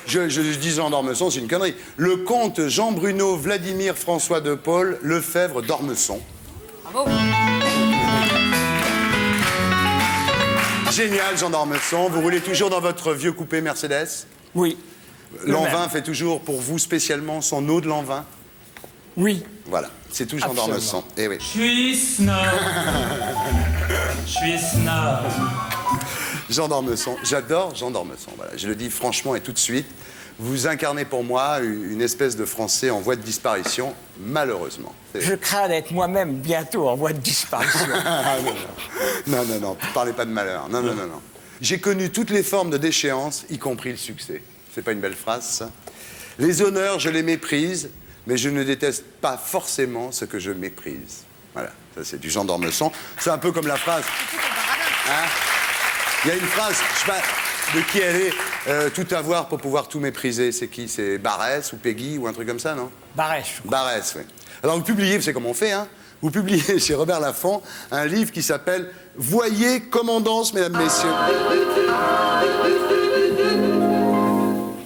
Je dis Jean d'Ormesson, c'est une connerie. Le comte Jean-Bruno Vladimir François de Paul Lefebvre d'Ormesson. Bravo. Génial, Jean d'Ormesson. Vous roulez toujours dans votre vieux coupé Mercedes? Oui. Lanvin fait toujours pour vous spécialement son eau de Lanvin. Oui. Voilà, c'est tout Jean Absolument. d'Ormesson. Eh oui. Je suis snob. Je suis snob. Jean d'Ormesson, j'adore Jean d'Ormesson. Voilà, je le dis franchement et tout de suite. Vous incarnez pour moi une espèce de Français en voie de disparition, malheureusement. Je crains d'être moi-même bientôt en voie de disparition. Non, parlez pas de malheur. Non. J'ai connu toutes les formes de déchéance, y compris le succès. C'est pas une belle phrase, ça? Les honneurs, je les méprise, mais je ne déteste pas forcément ce que je méprise. Voilà, ça c'est du Jean d'Ormesson. C'est un peu comme la phrase. Hein? Il y a une phrase, je sais pas de qui elle est, tout avoir pour pouvoir tout mépriser. C'est qui? C'est Barès ou Peggy ou un truc comme ça, non? Barès. Barès, oui. Alors vous publiez, c'est comme on fait, hein? Vous publiez chez Robert Laffont un livre qui s'appelle « Voyez comment danse, mesdames, messieurs ».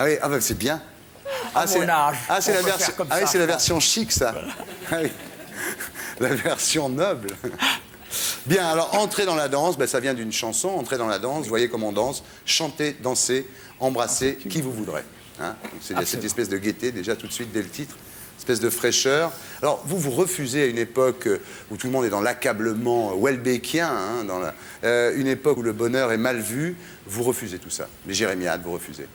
Ah oui, ah ben c'est bien. Mon âge. C'est la version. Ah oui, c'est la version chic, ça. Ah oui. La version noble. Bien, alors entrer dans la danse, ça vient d'une chanson. Entrer dans la danse, voyez comment on danse, chanter, danser, embrasser qui vous voudrez. Hein? Il y a cette espèce de gaieté déjà tout de suite dès le titre, espèce de fraîcheur. Alors vous refusez à une époque où tout le monde est dans l'accablement Welbeckien, hein, une époque où le bonheur est mal vu, vous refusez tout ça. Les jérémiades, vous refusez.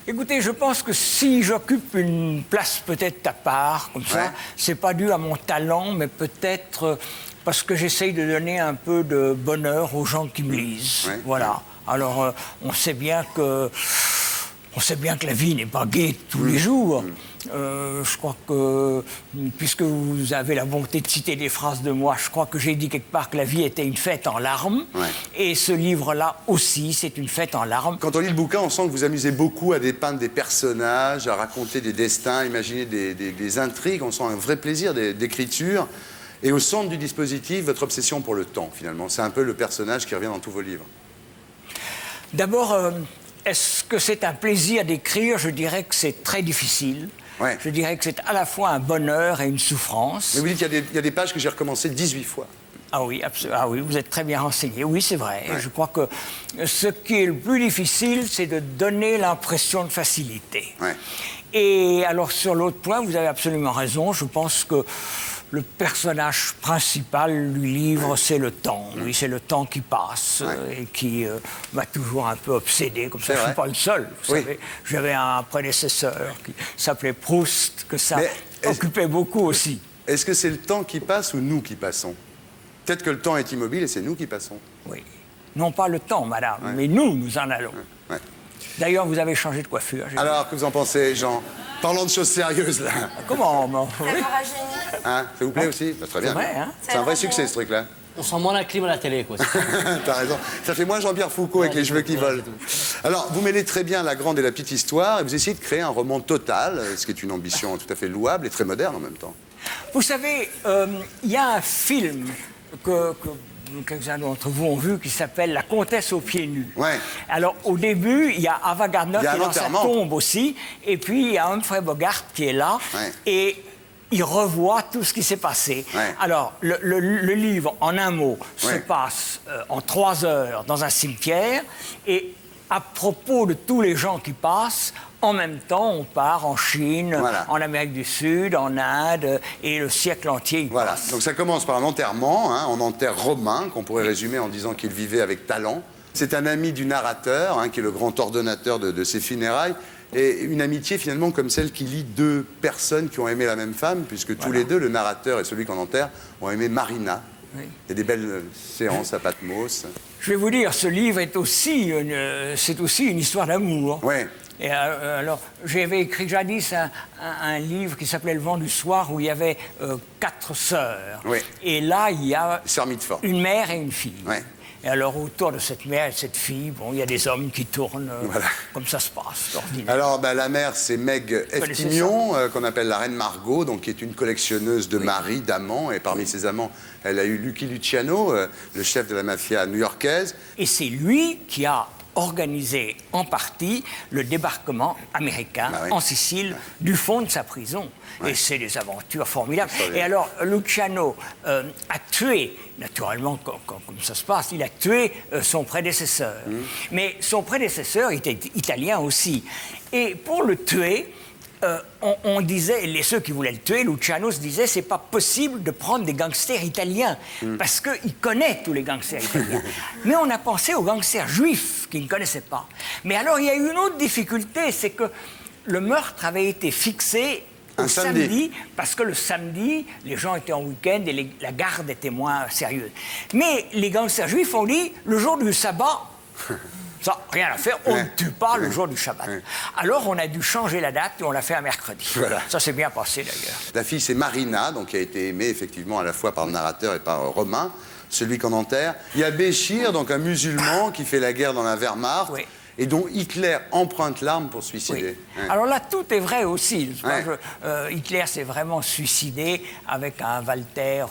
Écoutez, je pense que si j'occupe une place peut-être à part, comme ça, c'est pas dû à mon talent, mais peut-être parce que j'essaye de donner un peu de bonheur aux gens qui me lisent. Voilà. Alors, on sait bien que la vie n'est pas gaie tous les jours. Je crois que, puisque vous avez la bonté de citer des phrases de moi, je crois que j'ai dit quelque part que la vie était une fête en larmes. Et ce livre-là aussi, c'est une fête en larmes. Quand on lit le bouquin, on sent que vous amusez beaucoup à dépeindre des personnages, à raconter des destins, imaginer des intrigues. On sent un vrai plaisir d'écriture. Et au centre du dispositif, votre obsession pour le temps, finalement. C'est un peu le personnage qui revient dans tous vos livres. D'abord, est-ce que c'est un plaisir d'écrire? Je dirais que c'est très difficile. Je dirais que c'est à la fois un bonheur et une souffrance. Mais vous dites qu'il y a des pages que j'ai recommencées 18 fois. Ah oui, absolument. Ah oui, vous êtes très bien renseigné. Oui, c'est vrai. Je crois que ce qui est le plus difficile, c'est de donner l'impression de facilité. Et alors, sur l'autre point, vous avez absolument raison. Je pense que le personnage principal du livre, c'est le temps. Oui, c'est le temps qui passe et qui m'a toujours un peu obsédé. Comme ça, je ne suis pas le seul. Vous savez, j'avais un prédécesseur qui s'appelait Proust, que ça occupait beaucoup aussi. Est-ce que c'est le temps qui passe ou nous qui passons? Peut-être que le temps est immobile et c'est nous qui passons. Oui. Non pas le temps, madame, mais nous en allons. D'ailleurs, vous avez changé de coiffure. Alors, que vous en pensez, Jean? Parlons de choses sérieuses, là. Comment Hein, ça vous plaît aussi? Très bien. C'est un vrai succès, ce truc-là. On sent moins la clim à la télé, quoi. T'as raison. Ça fait moins Jean-Pierre Foucault avec les cheveux qui volent. Alors, vous mêlez très bien la grande et la petite histoire, et vous essayez de créer un roman total, ce qui est une ambition tout à fait louable et très moderne en même temps. Vous savez, il y a un film que quelques-uns d'entre vous ont vu qui s'appelle La Comtesse aux pieds nus. Alors, au début, il y a Ava Gardner qui est dans sa tombe aussi, et puis il y a Humphrey Bogart qui est là, et il revoit tout ce qui s'est passé. Alors, le livre, en un mot, se passe en 3 heures dans un cimetière, et à propos de tous les gens qui passent, en même temps, on part en Chine, en Amérique du Sud, en Inde, et le siècle entier y passe. Donc ça commence par un enterrement, on enterre Romain, qu'on pourrait résumer en disant qu'il vivait avec talent. C'est un ami du narrateur, qui est le grand ordonnateur de ses funérailles, et une amitié finalement comme celle qui lie 2 personnes qui ont aimé la même femme, puisque tous les deux, le narrateur et celui qu'on enterre, ont aimé Marina. Il y a des belles séances à Patmos. Je vais vous dire, ce livre est aussi c'est aussi une histoire d'amour. Et alors, j'avais écrit jadis un livre qui s'appelait Le vent du soir, où il y avait 4 sœurs. Et là, il y a une mère et une fille. Et alors, autour de cette mère et de cette fille, il y a des hommes qui tournent, comme ça se passe, ordinaire. Alors, la mère, c'est Meg Eftignon, qu'on appelle la reine Margot, donc, qui est une collectionneuse de maris, d'amants. Et parmi ses amants, elle a eu Lucky Luciano, le chef de la mafia new-yorkaise. Et c'est lui qui a organisé en partie le débarquement américain en Sicile du fond de sa prison. Et c'est des aventures formidables. Et alors, Luciano a tué, naturellement, comme ça se passe, il a tué son prédécesseur. Mais son prédécesseur était italien aussi. Et pour le tuer, on disait, ceux qui voulaient le tuer, Luciano se disait, c'est pas possible de prendre des gangsters italiens, parce qu'il connaît tous les gangsters italiens. Mais on a pensé aux gangsters juifs qu'il ne connaissait pas. Mais alors, il y a eu une autre difficulté, c'est que le meurtre avait été fixé au samedi, parce que le samedi, les gens étaient en week-end et la garde était moins sérieuse. Mais les gangsters juifs ont dit, le jour du sabbat, ça, rien à faire, on ne tue pas le jour du Shabbat. Alors on a dû changer la date et on l'a fait un mercredi. Voilà. Ça s'est bien passé d'ailleurs. La fille, c'est Marina, donc, qui a été aimée effectivement à la fois par le narrateur et par Romain, celui qu'on enterre. Il y a Béchir, donc un musulman qui fait la guerre dans la Wehrmacht. Et dont Hitler emprunte l'arme pour se suicider. Alors là, tout est vrai aussi. Hitler s'est vraiment suicidé avec un Walther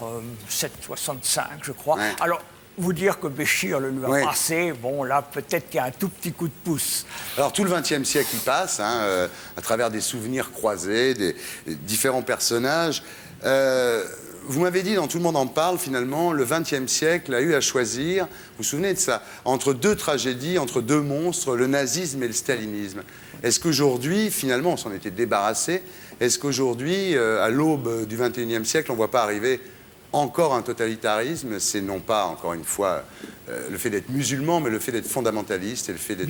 7,65, je crois. Alors, vous dire que Béchir le lui a passé, bon, là, peut-être qu'il y a un tout petit coup de pouce. Alors, tout le XXe siècle y passe, à travers des souvenirs croisés, des différents personnages. Vous m'avez dit, dans Tout le monde en parle, finalement, le XXe siècle a eu à choisir, vous vous souvenez de ça, entre deux tragédies, entre deux monstres, le nazisme et le stalinisme. Est-ce qu'aujourd'hui, finalement, on s'en était débarrassé, est-ce qu'aujourd'hui, à l'aube du XXIe siècle, on ne voit pas arriver encore un totalitarisme? C'est non pas, encore une fois, le fait d'être musulman, mais le fait d'être fondamentaliste et le fait d'être...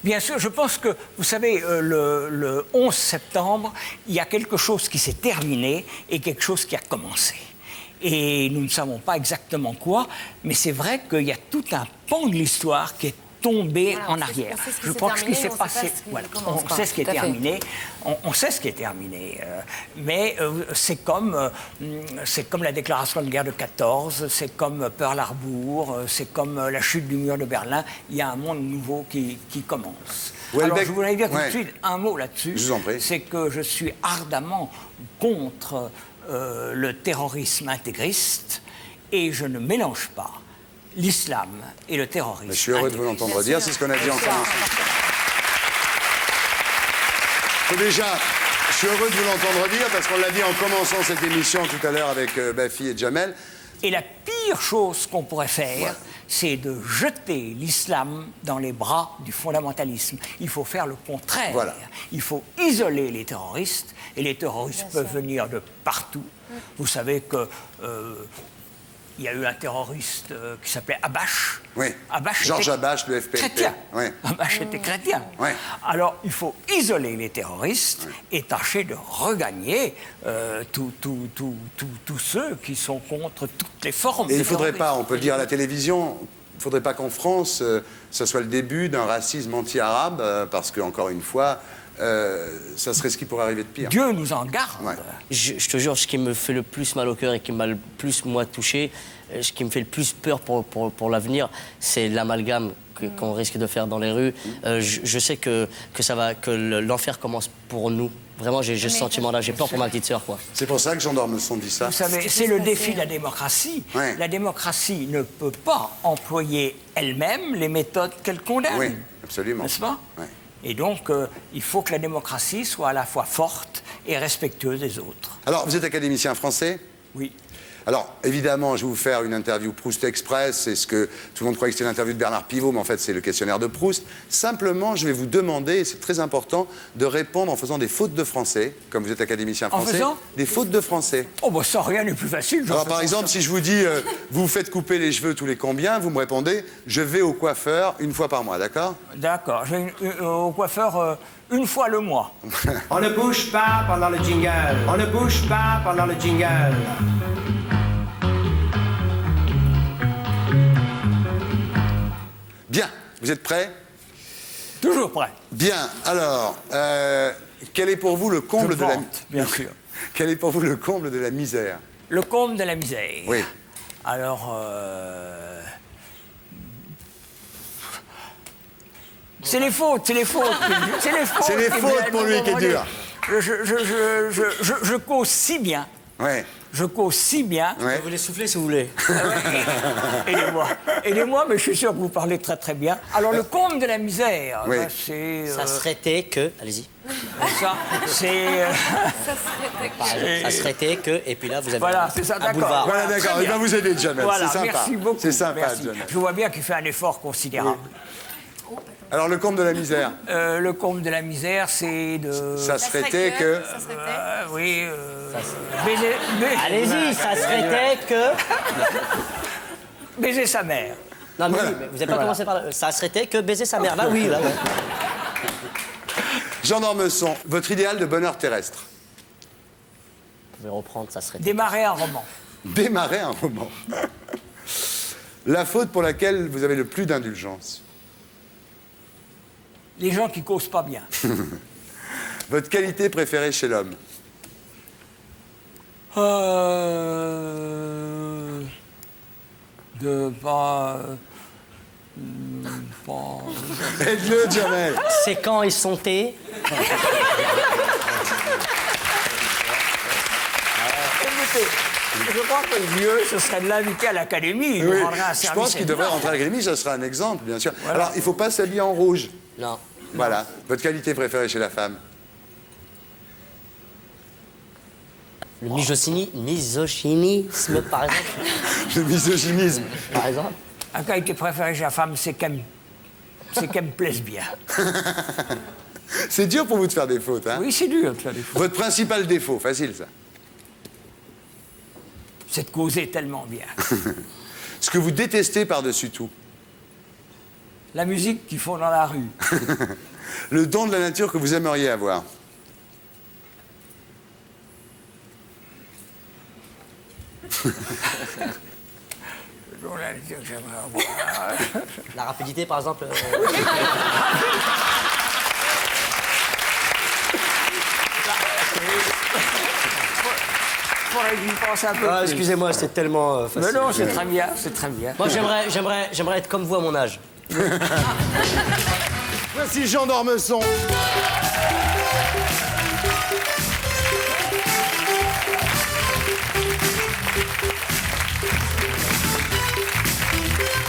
Bien sûr, je pense que, vous savez, le 11 septembre, il y a quelque chose qui s'est terminé et quelque chose qui a commencé. Et nous ne savons pas exactement quoi, mais c'est vrai qu'il y a tout un pan de l'histoire qui est tombé en arrière. Je crois que ce qui s'est passé, on sait ce qui est terminé, on sait ce qui est terminé, mais c'est comme la déclaration de guerre de 14, c'est comme Pearl Harbor, c'est comme la chute du mur de Berlin. Il y a un monde nouveau qui commence. Alors je voulais dire tout de suite un mot là-dessus, c'est que je suis ardemment contre le terrorisme intégriste et je ne mélange pas l'islam et le terrorisme. Je suis heureux de vous l'entendre dire, c'est ce qu'on a dit en commençant. Déjà, je suis heureux de vous l'entendre dire parce qu'on l'a dit en commençant cette émission tout à l'heure avec Bafi et Jamel. Et la pire chose qu'on pourrait faire, c'est de jeter l'islam dans les bras du fondamentalisme. Il faut faire le contraire. Il faut isoler les terroristes, et les terroristes peuvent venir de partout. Vous savez que... il y a eu un terroriste qui s'appelait Abache. Georges Abache, le FPLP. Chrétien. Abache était chrétien. Alors, il faut isoler les terroristes et tâcher de regagner tous ceux qui sont contre toutes les formes. Et il ne faudrait pas, on peut le dire à la télévision, il ne faudrait pas qu'en France, ça soit le début d'un racisme anti-arabe, parce qu'encore une fois, ça serait ce qui pourrait arriver de pire. Dieu nous en garde. Je te jure, ce qui me fait le plus mal au cœur et qui m'a le plus, moi, touché, ce qui me fait le plus peur pour l'avenir, c'est l'amalgame qu'on risque de faire dans les rues. Je sais que l'enfer commence pour nous. Vraiment, j'ai ce sentiment-là. J'ai peur pour ma petite sœur, quoi. C'est pour ça que Jean d'Ormesson dit ça. Vous savez, c'est le défi de la démocratie. La démocratie ne peut pas employer elle-même les méthodes qu'elle condamne. Oui, absolument. N'est-ce pas? Et donc, il faut que la démocratie soit à la fois forte et respectueuse des autres. Alors, vous êtes académicien français? Oui. Alors, évidemment, je vais vous faire une interview Proust Express. C'est ce que tout le monde croyait que c'était l'interview de Bernard Pivot, mais en fait, c'est le questionnaire de Proust. Simplement, je vais vous demander, et c'est très important, de répondre en faisant des fautes de français, comme vous êtes académicien français. En faisant des fautes de français. Oh, bah ça, rien n'est plus facile. Alors, par exemple, si je vous dis, vous vous faites couper les cheveux tous les combien, vous me répondez, je vais au coiffeur une fois par mois, d'accord? D'accord. Je vais au coiffeur une fois le mois. On ne bouge pas pendant le jingle. On ne bouge pas pendant le jingle. Bien, vous êtes prêts? Toujours prêt. Bien, alors, quel est pour vous le comble de la... Bien sûr. Quel est pour vous le comble de la misère? Le comble de la misère. Oui. Alors, c'est les fautes, c'est les fautes. C'est les fautes. C'est les fautes pour lui qui est dur. Je cause si bien. Je cause si bien. Vous voulez souffler si vous voulez. Aidez-moi. Aidez-moi, mais je suis sûr que vous parlez très très bien. Alors, le comble de la misère, Oui. c'est... Ça serait que... Allez-y. Ça, c'est... Ça serait que... Et puis là, vous avez Voilà, c'est ça, un d'accord. boulevard. Voilà, d'accord, il va vous aider, Jamel. Voilà, c'est sympa. merci beaucoup. C'est sympa, merci. Jamel. Je vois bien qu'il fait un effort considérable. Alors, le comble de la misère, Le comble de la misère, c'est de... ça serait que... Ça serait oui... Allez-y, ça serait que... Baiser sa mère. Non, mais, oui, mais vous n'avez pas commencé par là. Ça serait que baiser sa mère. Là, oui, là, ouais. Jean d'Ormesson, votre idéal de bonheur terrestre? Je vais reprendre, ça serait... Démarrer un roman. Démarrer un roman. La faute pour laquelle vous avez le plus d'indulgence? Les gens qui causent pas bien. Votre qualité préférée chez l'homme? De pas... Aide-le, Jamel. C'est quand ils sont tés. Écoutez, je crois que le mieux, ce serait de l'inviter à l'académie. Il Oui, nous rendrait un je service pense qu'il devrait énorme. rentrer à l'académie, ça sera un exemple, bien sûr. Alors, il ne faut pas s'habiller en rouge. Non. Voilà. Votre qualité préférée chez la femme? Le misogynisme, par exemple. Le misogynisme. Par exemple. La qualité préférée chez la femme, c'est qu'elle me plaise bien. C'est dur pour vous de faire des fautes, hein? Oui, c'est dur de faire des fautes. Votre principal défaut, facile ça. C'est de causer tellement bien. Ce que vous détestez par-dessus tout. La musique qu'ils font dans la rue. Le don de la nature que vous aimeriez avoir. Le don de la nature que j'aimerais avoir. La rapidité, par exemple. Faudrait que j'y pense un peu plus. Excusez-moi, c'est tellement facile. Mais non, c'est très bien, c'est très bien. Moi, j'aimerais être comme vous à mon âge. Voici Jean d'Ormesson.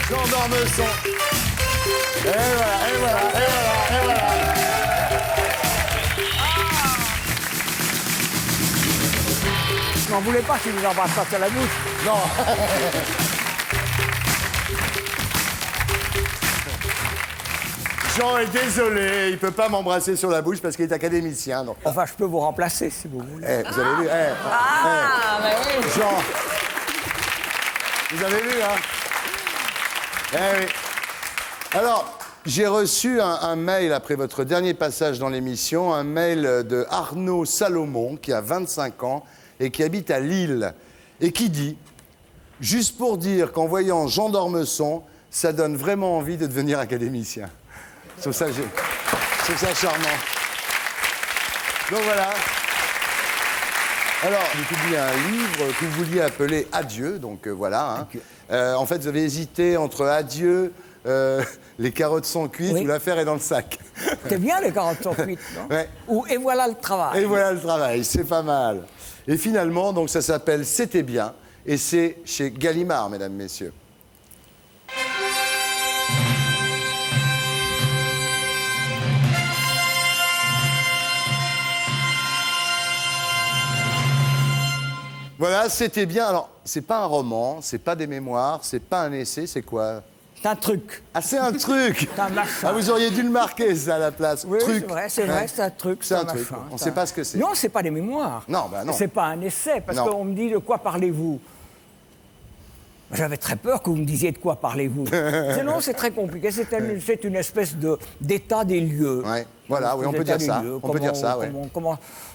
Jean d'Ormesson. Et voilà, et voilà, et voilà, et voilà. Je n'en voulais pas qu'il nous embrasse pas sur la bouche. Non. Jean est désolé, il ne peut pas m'embrasser sur la bouche parce qu'il est académicien. Donc. Enfin, je peux vous remplacer si vous voulez. Eh, vous avez vu bah oui. Jean, vous avez vu, hein? Eh oui. Alors, j'ai reçu un mail après votre dernier passage dans l'émission, un mail de Arnaud Salomon, qui a 25 ans et qui habite à Lille, et qui dit « Juste pour dire qu'en voyant Jean d'Ormesson, ça donne vraiment envie de devenir académicien. » Je trouve ça charmant. Donc voilà. Alors, vous publiez un livre que vous vouliez appeler Adieu, donc voilà. Hein. En fait, vous avez hésité entre Adieu, les carottes sont cuites Oui. ou l'affaire est dans le sac. C'est bien les carottes sont cuites, non? Ouais. Ou Et voilà le travail. Et voilà le travail, c'est pas mal. Et finalement, donc ça s'appelle C'était bien, et c'est chez Gallimard, mesdames, messieurs. Voilà, c'était bien. Alors, c'est pas un roman, c'est pas des mémoires, c'est pas un essai, c'est quoi? C'est un truc. Ah, c'est un truc. C'est un machin. Ah, vous auriez dû le marquer, ça, à la place. Oui, truc. c'est vrai, Ouais. c'est un truc. C'est un machin, truc. On ne sait pas ce que c'est. Non, c'est pas des mémoires. Non, bah non. C'est pas un essai, parce Non. qu'on me dit de quoi parlez-vous. J'avais très peur que vous me disiez de quoi parlez-vous. Sinon, c'est très compliqué. C'est une espèce d'état des lieux. Ouais. Voilà, oui, on peut L'état dire des ça. lieux. On peut dire ça, ouais.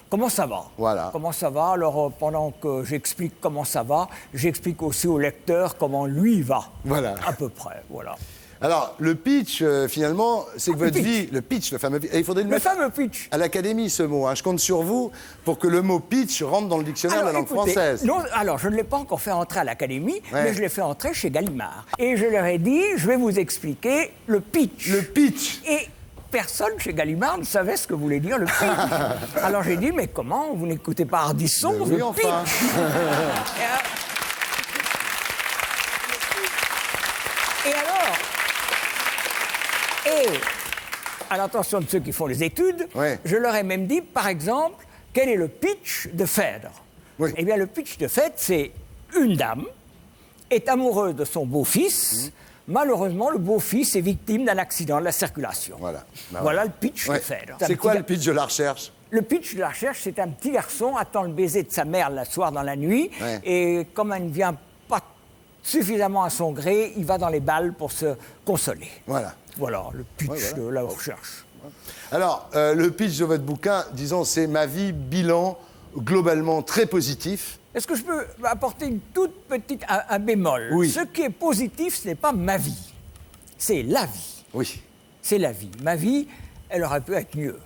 Comment ça va? Voilà. Comment ça va? Alors, pendant que j'explique comment ça va, j'explique aussi au lecteur comment lui va. Voilà. À peu près, voilà. Alors, le pitch, finalement, c'est que votre vie... Le pitch, le fameux pitch... Et il faudrait le mettre fameux pitch. à l'académie, ce mot. Hein. Je compte sur vous pour que le mot pitch rentre dans le dictionnaire de la langue écoutez, française. non, alors, je ne l'ai pas encore fait entrer à l'académie, Ouais. mais je l'ai fait entrer chez Gallimard. Et je leur ai dit, je vais vous expliquer le pitch. Le pitch. Et personne chez Gallimard ne savait ce que voulait dire le pitch. Alors j'ai dit, mais comment, vous n'écoutez pas Ardisson, Mais oui, le enfin. pitch. Et alors, à l'attention de ceux qui font les études, je leur ai même dit, par exemple, quel est le pitch de Phèdre? Eh bien, le pitch de Phèdre, c'est une dame est amoureuse de son beau-fils. Malheureusement, le beau-fils est victime d'un accident de la circulation. Voilà le pitch de Phèdre. C'est quoi le pitch de la recherche? Le pitch de la recherche, c'est un petit garçon attend le baiser de sa mère le soir dans la nuit, et comme elle ne vient pas suffisamment à son gré, il va dans les balles pour se consoler. Voilà le pitch de la recherche. Alors, le pitch de votre bouquin, disons, c'est ma vie, bilan, globalement très positif. Est-ce que je peux apporter une toute petite, un bémol? Ce qui est positif, ce n'est pas ma vie, c'est la vie. Oui. C'est la vie. Ma vie, elle aurait pu être mieux.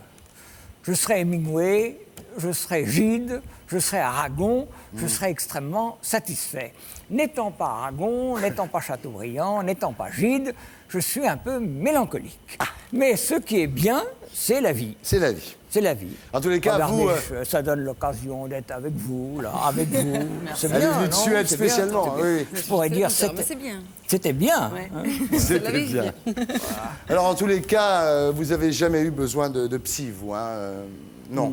Je serais Hemingway, je serais Gide, je serais Aragon, je serais extrêmement satisfait. N'étant pas Aragon, n'étant pas Chateaubriand, n'étant pas Gide, je suis un peu mélancolique. Mais ce qui est bien, c'est la vie. C'est la vie. C'est la vie. En tous les cas, regardez, ça donne l'occasion d'être avec vous, là, avec vous. C'est bien. Elle est venue de non, Suède c'est spécialement. bien. Oui. Je pourrais dire c'est bien. C'était bien. C'était bien. Alors, en tous les cas, vous n'avez jamais eu besoin de psy, vous, hein non.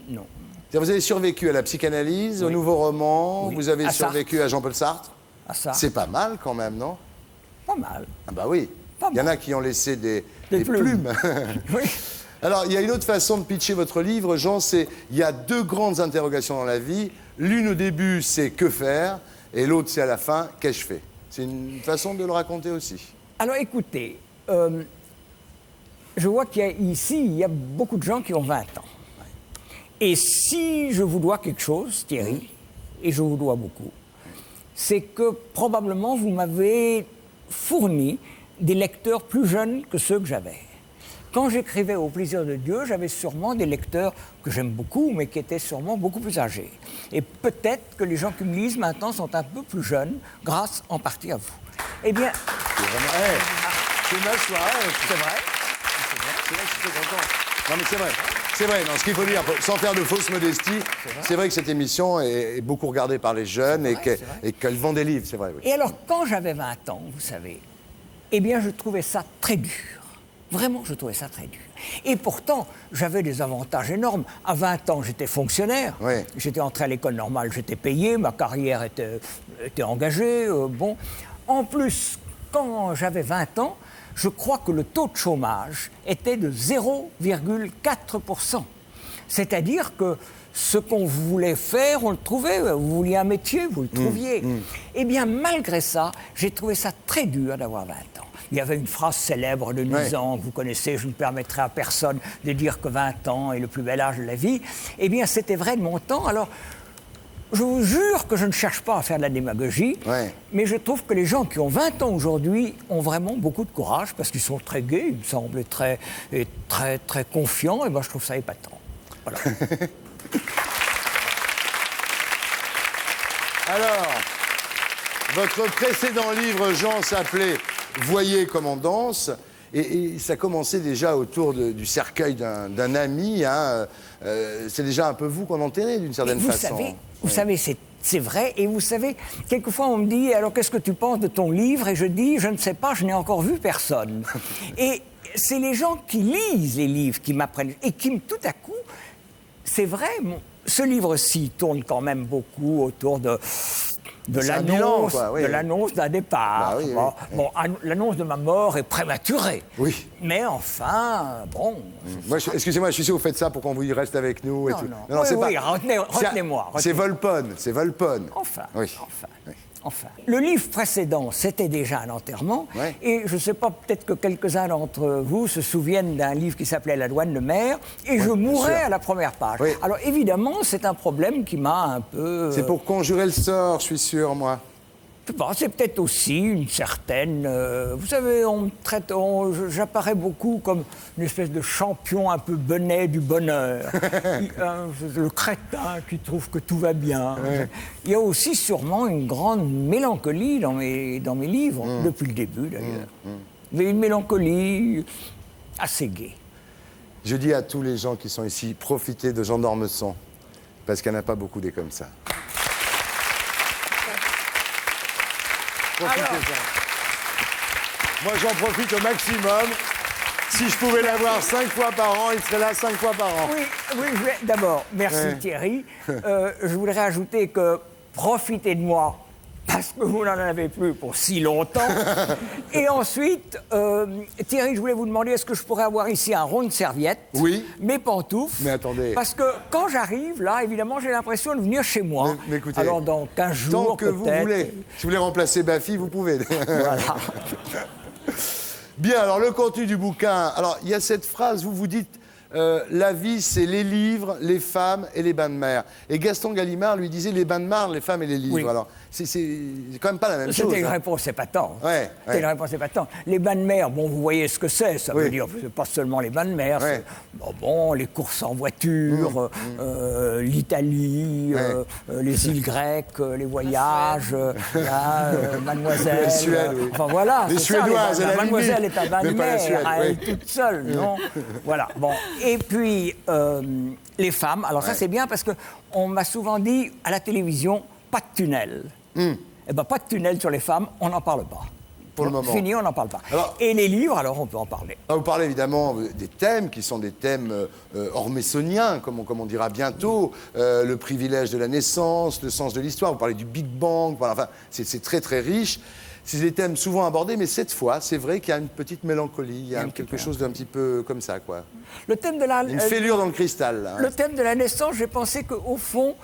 Non. Vous avez survécu à la psychanalyse, au nouveau roman, vous avez survécu à Jean-Paul Sartre. C'est pas mal quand même, non? Pas mal. Ah bah oui. Il y en a qui ont laissé des plumes. Oui. Alors, il y a une autre façon de pitcher votre livre, Jean, c'est il y a deux grandes interrogations dans la vie. L'une au début, c'est que faire, et l'autre, c'est à la fin, qu'ai-je fait? C'est une façon de le raconter aussi. Alors, écoutez, je vois qu'ici, il y a beaucoup de gens qui ont 20 ans. Et si je vous dois quelque chose, Thierry, et je vous dois beaucoup, c'est que probablement vous m'avez fourni des lecteurs plus jeunes que ceux que j'avais. Quand j'écrivais Au plaisir de Dieu, j'avais sûrement des lecteurs que j'aime beaucoup, mais qui étaient sûrement beaucoup plus âgés. Et peut-être que les gens qui me lisent maintenant sont un peu plus jeunes, grâce en partie à vous. Eh bien... C'est vraiment... c'est ma soirée. C'est vrai. C'est vrai que je suis très content. Non, mais c'est vrai. C'est vrai, non, ce qu'il faut dire, sans faire de fausse modestie, c'est vrai que cette émission est beaucoup regardée par les jeunes et qu'elle vend des livres, c'est vrai. Oui. Et alors, quand j'avais 20 ans, vous savez, eh bien, je trouvais ça très dur. Vraiment, je trouvais ça très dur. Et pourtant, j'avais des avantages énormes. À 20 ans, j'étais fonctionnaire. J'étais entré à l'école normale, j'étais payé, ma carrière était engagée. Bon. En plus, quand j'avais 20 ans, je crois que le taux de chômage était de 0,4%. C'est-à-dire que ce qu'on voulait faire, on le trouvait. Vous vouliez un métier, vous le trouviez. Eh bien, malgré ça, j'ai trouvé ça très dur d'avoir 20 ans. Il y avait une phrase célèbre de Nizan, que vous connaissez, je ne permettrai à personne de dire que 20 ans est le plus bel âge de la vie. Eh bien, c'était vrai de mon temps. Alors, je vous jure que je ne cherche pas à faire de la démagogie, mais je trouve que les gens qui ont 20 ans aujourd'hui ont vraiment beaucoup de courage, parce qu'ils sont très gais, ils me semblent très confiants, et moi je trouve ça épatant. Voilà. Alors, votre précédent livre, Jean, s'appelait « Voyez comme on danse ». Et ça commençait déjà autour du cercueil d'un ami. Hein. C'est déjà un peu vous qu'on enterrait d'une certaine façon. Vous savez, c'est vrai. Et vous savez, quelquefois on me dit « Alors qu'est-ce que tu penses de ton livre ?» Et je dis « Je ne sais pas, je n'ai encore vu personne. » Et c'est les gens qui lisent les livres qui m'apprennent. Et qui, tout à coup, c'est vrai, ce livre-ci tourne quand même beaucoup autour de l'annonce d'un départ. Bah oui, bon, l'annonce de ma mort est prématurée. Oui. Mais enfin, bon... Excusez-moi, je suis sûr que vous faites ça pour qu'on vous reste avec nous. Et tout. Non, retenez-moi. C'est Volpone, Enfin. Le livre précédent, c'était déjà un enterrement. Et je ne sais pas, peut-être que quelques-uns d'entre vous se souviennent d'un livre qui s'appelait La douane de mer. Et je mourais à la première page. Alors évidemment, c'est un problème qui m'a un peu... C'est pour conjurer le sort, je suis sûr, moi. C'est peut-être aussi une certaine... vous savez, j'apparais beaucoup comme une espèce de champion un peu bonnet du bonheur. Le crétin qui trouve que tout va bien. Il y a aussi sûrement une grande mélancolie dans mes livres, depuis le début d'ailleurs. Mais une mélancolie assez gai. Je dis à tous les gens qui sont ici, profitez de Jean d'Ormesson, parce qu'il n'y en a pas beaucoup des comme ça. Profitez-en. Moi, j'en profite au maximum. Si je pouvais l'avoir 5 fois par an, il serait là 5 fois par an. Oui, d'abord, merci Thierry. Je voudrais ajouter que profitez de moi, parce que vous n'en avez plus pour si longtemps. Et ensuite, Thierry, je voulais vous demander, est-ce que je pourrais avoir ici un rond de serviette? Oui. Mes pantoufles. Mais attendez. Parce que quand j'arrive, là, évidemment, j'ai l'impression de venir chez moi. Mais écoutez, alors, dans 15 jours, tant que vous voulez. Si vous voulez remplacer Baffy, vous pouvez. Voilà. Bien, alors le contenu du bouquin. Alors, il y a cette phrase, vous dites la vie, c'est les livres, les femmes et les bains de mer. Et Gaston Gallimard lui disait les bains de mar, les femmes et les livres. Oui. Alors, c'est quand même pas la même chose. C'était une réponse épatante. Ouais. C'était une réponse épatante. Les bains de mer, bon, vous voyez ce que c'est. Ça veut dire, c'est pas seulement les bains de mer. Ouais. Bon, les courses en voiture, l'Italie, les îles grecques, les voyages, Mademoiselle. La Suède, oui. Enfin voilà. Les Suédoises, ça, Mademoiselle est un bain de mais pas la mer, Suède, elle toute seule, non? Voilà. Bon. Et puis, les femmes, alors ça c'est bien parce qu'on m'a souvent dit à la télévision, pas de tunnel. Eh bien, pas de tunnel sur les femmes, on n'en parle pas. Pour le moment. Fini, on n'en parle pas. Alors, et les livres, alors on peut en parler. Vous parlez évidemment des thèmes qui sont des thèmes ormessoniens, comme on dira bientôt, le privilège de la naissance, le sens de l'histoire, vous parlez du Big Bang, voilà, enfin, c'est très très riche. C'est des thèmes souvent abordés, mais cette fois, c'est vrai qu'il y a une petite mélancolie, il y a quelque chose d'un petit peu comme ça, quoi. Le thème de la... Une fêlure dans le cristal, là. Le thème de la naissance, j'ai pensé qu'au fond...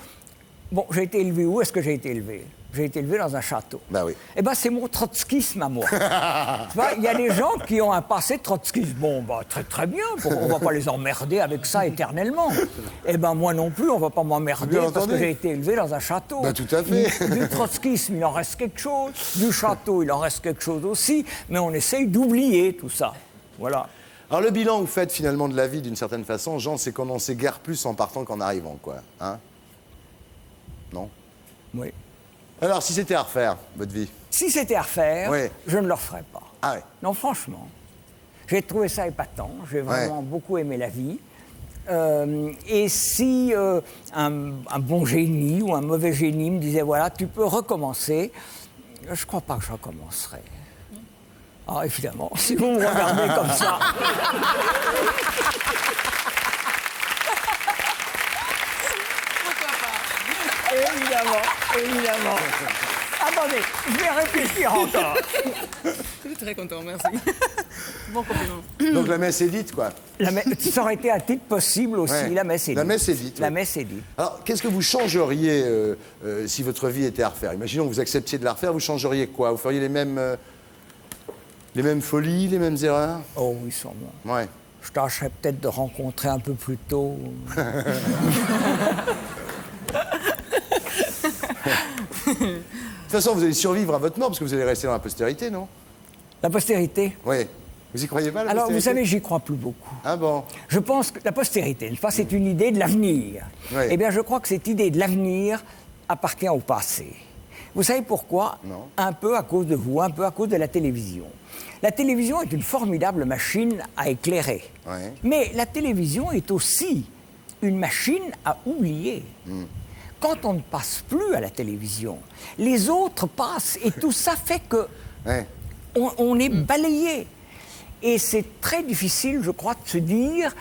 Bon, j'ai été élevé où est-ce que j'ai été élevé? J'ai été élevé dans un château. Ben oui. Eh bien, c'est mon trotskisme à moi. Tu vois, il y a des gens qui ont un passé trotskiste. Bon, bah, très très bien, on ne va pas les emmerder avec ça éternellement. Eh bien, moi non plus, on ne va pas m'emmerder parce que j'ai été élevé dans un château. Ben, tout à fait. Du trotskisme, il en reste quelque chose. Du château, il en reste quelque chose aussi. Mais on essaye d'oublier tout ça. Voilà. Alors, le bilan que vous faites finalement de la vie, d'une certaine façon, Jean, c'est qu'on n'en sait guère plus en partant qu'en arrivant, quoi. Hein? Non? Oui. Alors, si c'était à refaire, votre vie? Si c'était à refaire, je ne le referais pas. Ah oui. Non, franchement. J'ai trouvé ça épatant. J'ai vraiment beaucoup aimé la vie. Et si un bon génie ou un mauvais génie me disait, voilà, tu peux recommencer, je ne crois pas que je recommencerais. Ah, évidemment, si vous me regardez comme ça... Évidemment. Attendez, je vais réfléchir encore. Je suis très content, merci. Bon compliment. Donc la messe est dite, quoi. Ça aurait été un titre possible aussi, la messe est dite. La messe est dite. La messe est dite. Alors, qu'est-ce que vous changeriez si votre vie était à refaire? Imaginons que vous acceptiez de la refaire, vous changeriez quoi? Vous feriez les mêmes folies, les mêmes erreurs? Oh oui, sûrement. Ouais. Je tâcherais peut-être de rencontrer un peu plus tôt. De toute façon, vous allez survivre à votre mort parce que vous allez rester dans la postérité, non? La postérité? Oui. Vous y croyez pas, la Alors, postérité? vous savez, j'y crois plus beaucoup. Ah bon? Je pense que la postérité, c'est une idée de l'avenir. Oui. Eh bien, je crois que cette idée de l'avenir appartient au passé. Vous savez pourquoi? Non. Un peu à cause de vous, un peu à cause de la télévision. La télévision est une formidable machine à éclairer. Ouais. Mais la télévision est aussi une machine à oublier. Quand on ne passe plus à la télévision, les autres passent et tout ça fait que on est balayé. Et c'est très difficile, je crois, de se dire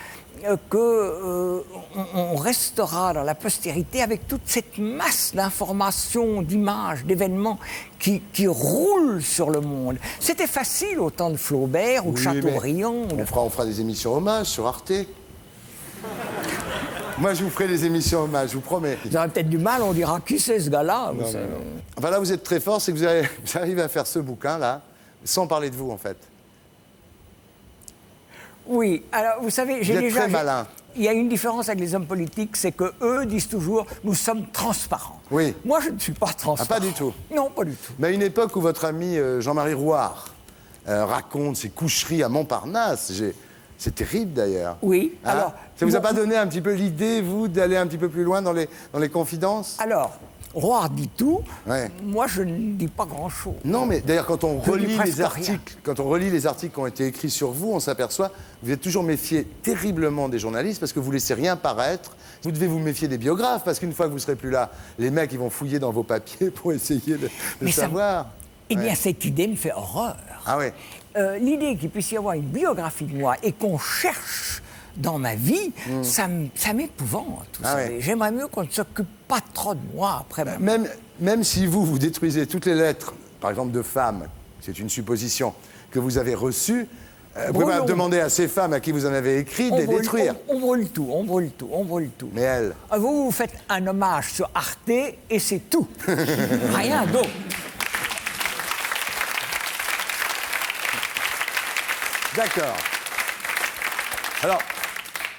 qu'on restera dans la postérité avec toute cette masse d'informations, d'images, d'événements qui roulent sur le monde. C'était facile au temps de Flaubert ou de Chateaubriand. On fera des émissions hommages sur Arte. Moi, je vous ferai des émissions hommages, je vous promets. Vous aurez peut-être du mal, on dira qui c'est ce gars-là. Non. Enfin là, vous êtes très fort, c'est que vous arrivez à faire ce bouquin-là, sans parler de vous, en fait. Oui, alors vous savez, Vous êtes très malin. Il y a une différence avec les hommes politiques, c'est qu'eux disent toujours « nous sommes transparents ». Oui. Moi, je ne suis pas transparent. Ah, pas du tout. Non, pas du tout. Mais à une époque où votre ami Jean-Marie Rouard raconte ses coucheries à Montparnasse, C'est terrible d'ailleurs. Oui, Hein? alors... Ça vous a bon, pas donné un petit peu l'idée, vous, d'aller un petit peu plus loin dans les confidences? Alors, Roard dit tout, Ouais. moi je ne dis pas grand-chose. Non, mais d'ailleurs, quand on Je dis relit presque les articles, quand on relit les articles qui ont été écrits sur vous, on s'aperçoit que vous êtes toujours méfié terriblement des journalistes parce que vous laissez rien paraître. Vous devez vous méfier des biographes parce qu'une fois que vous serez plus là, les mecs ils vont fouiller dans vos papiers pour essayer de Mais ça- savoir. Eh bien, Ouais. cette idée me fait horreur. Ah ouais. L'idée qu'il puisse y avoir une biographie de moi et qu'on cherche dans ma vie, ça m'épouvante. Vous Ah savez. ouais. J'aimerais mieux qu'on ne s'occupe pas trop de moi après. Même si vous détruisez toutes les lettres, par exemple de femmes, c'est une supposition, que vous avez reçues, vous pouvez Brûlons. demander à ces femmes à qui vous en avez écrit de les détruire. On brûle tout, on brûle tout, on brûle tout. Mais elles. Vous faites un hommage sur Arte et c'est tout. Rien d'autre. D'accord. Alors,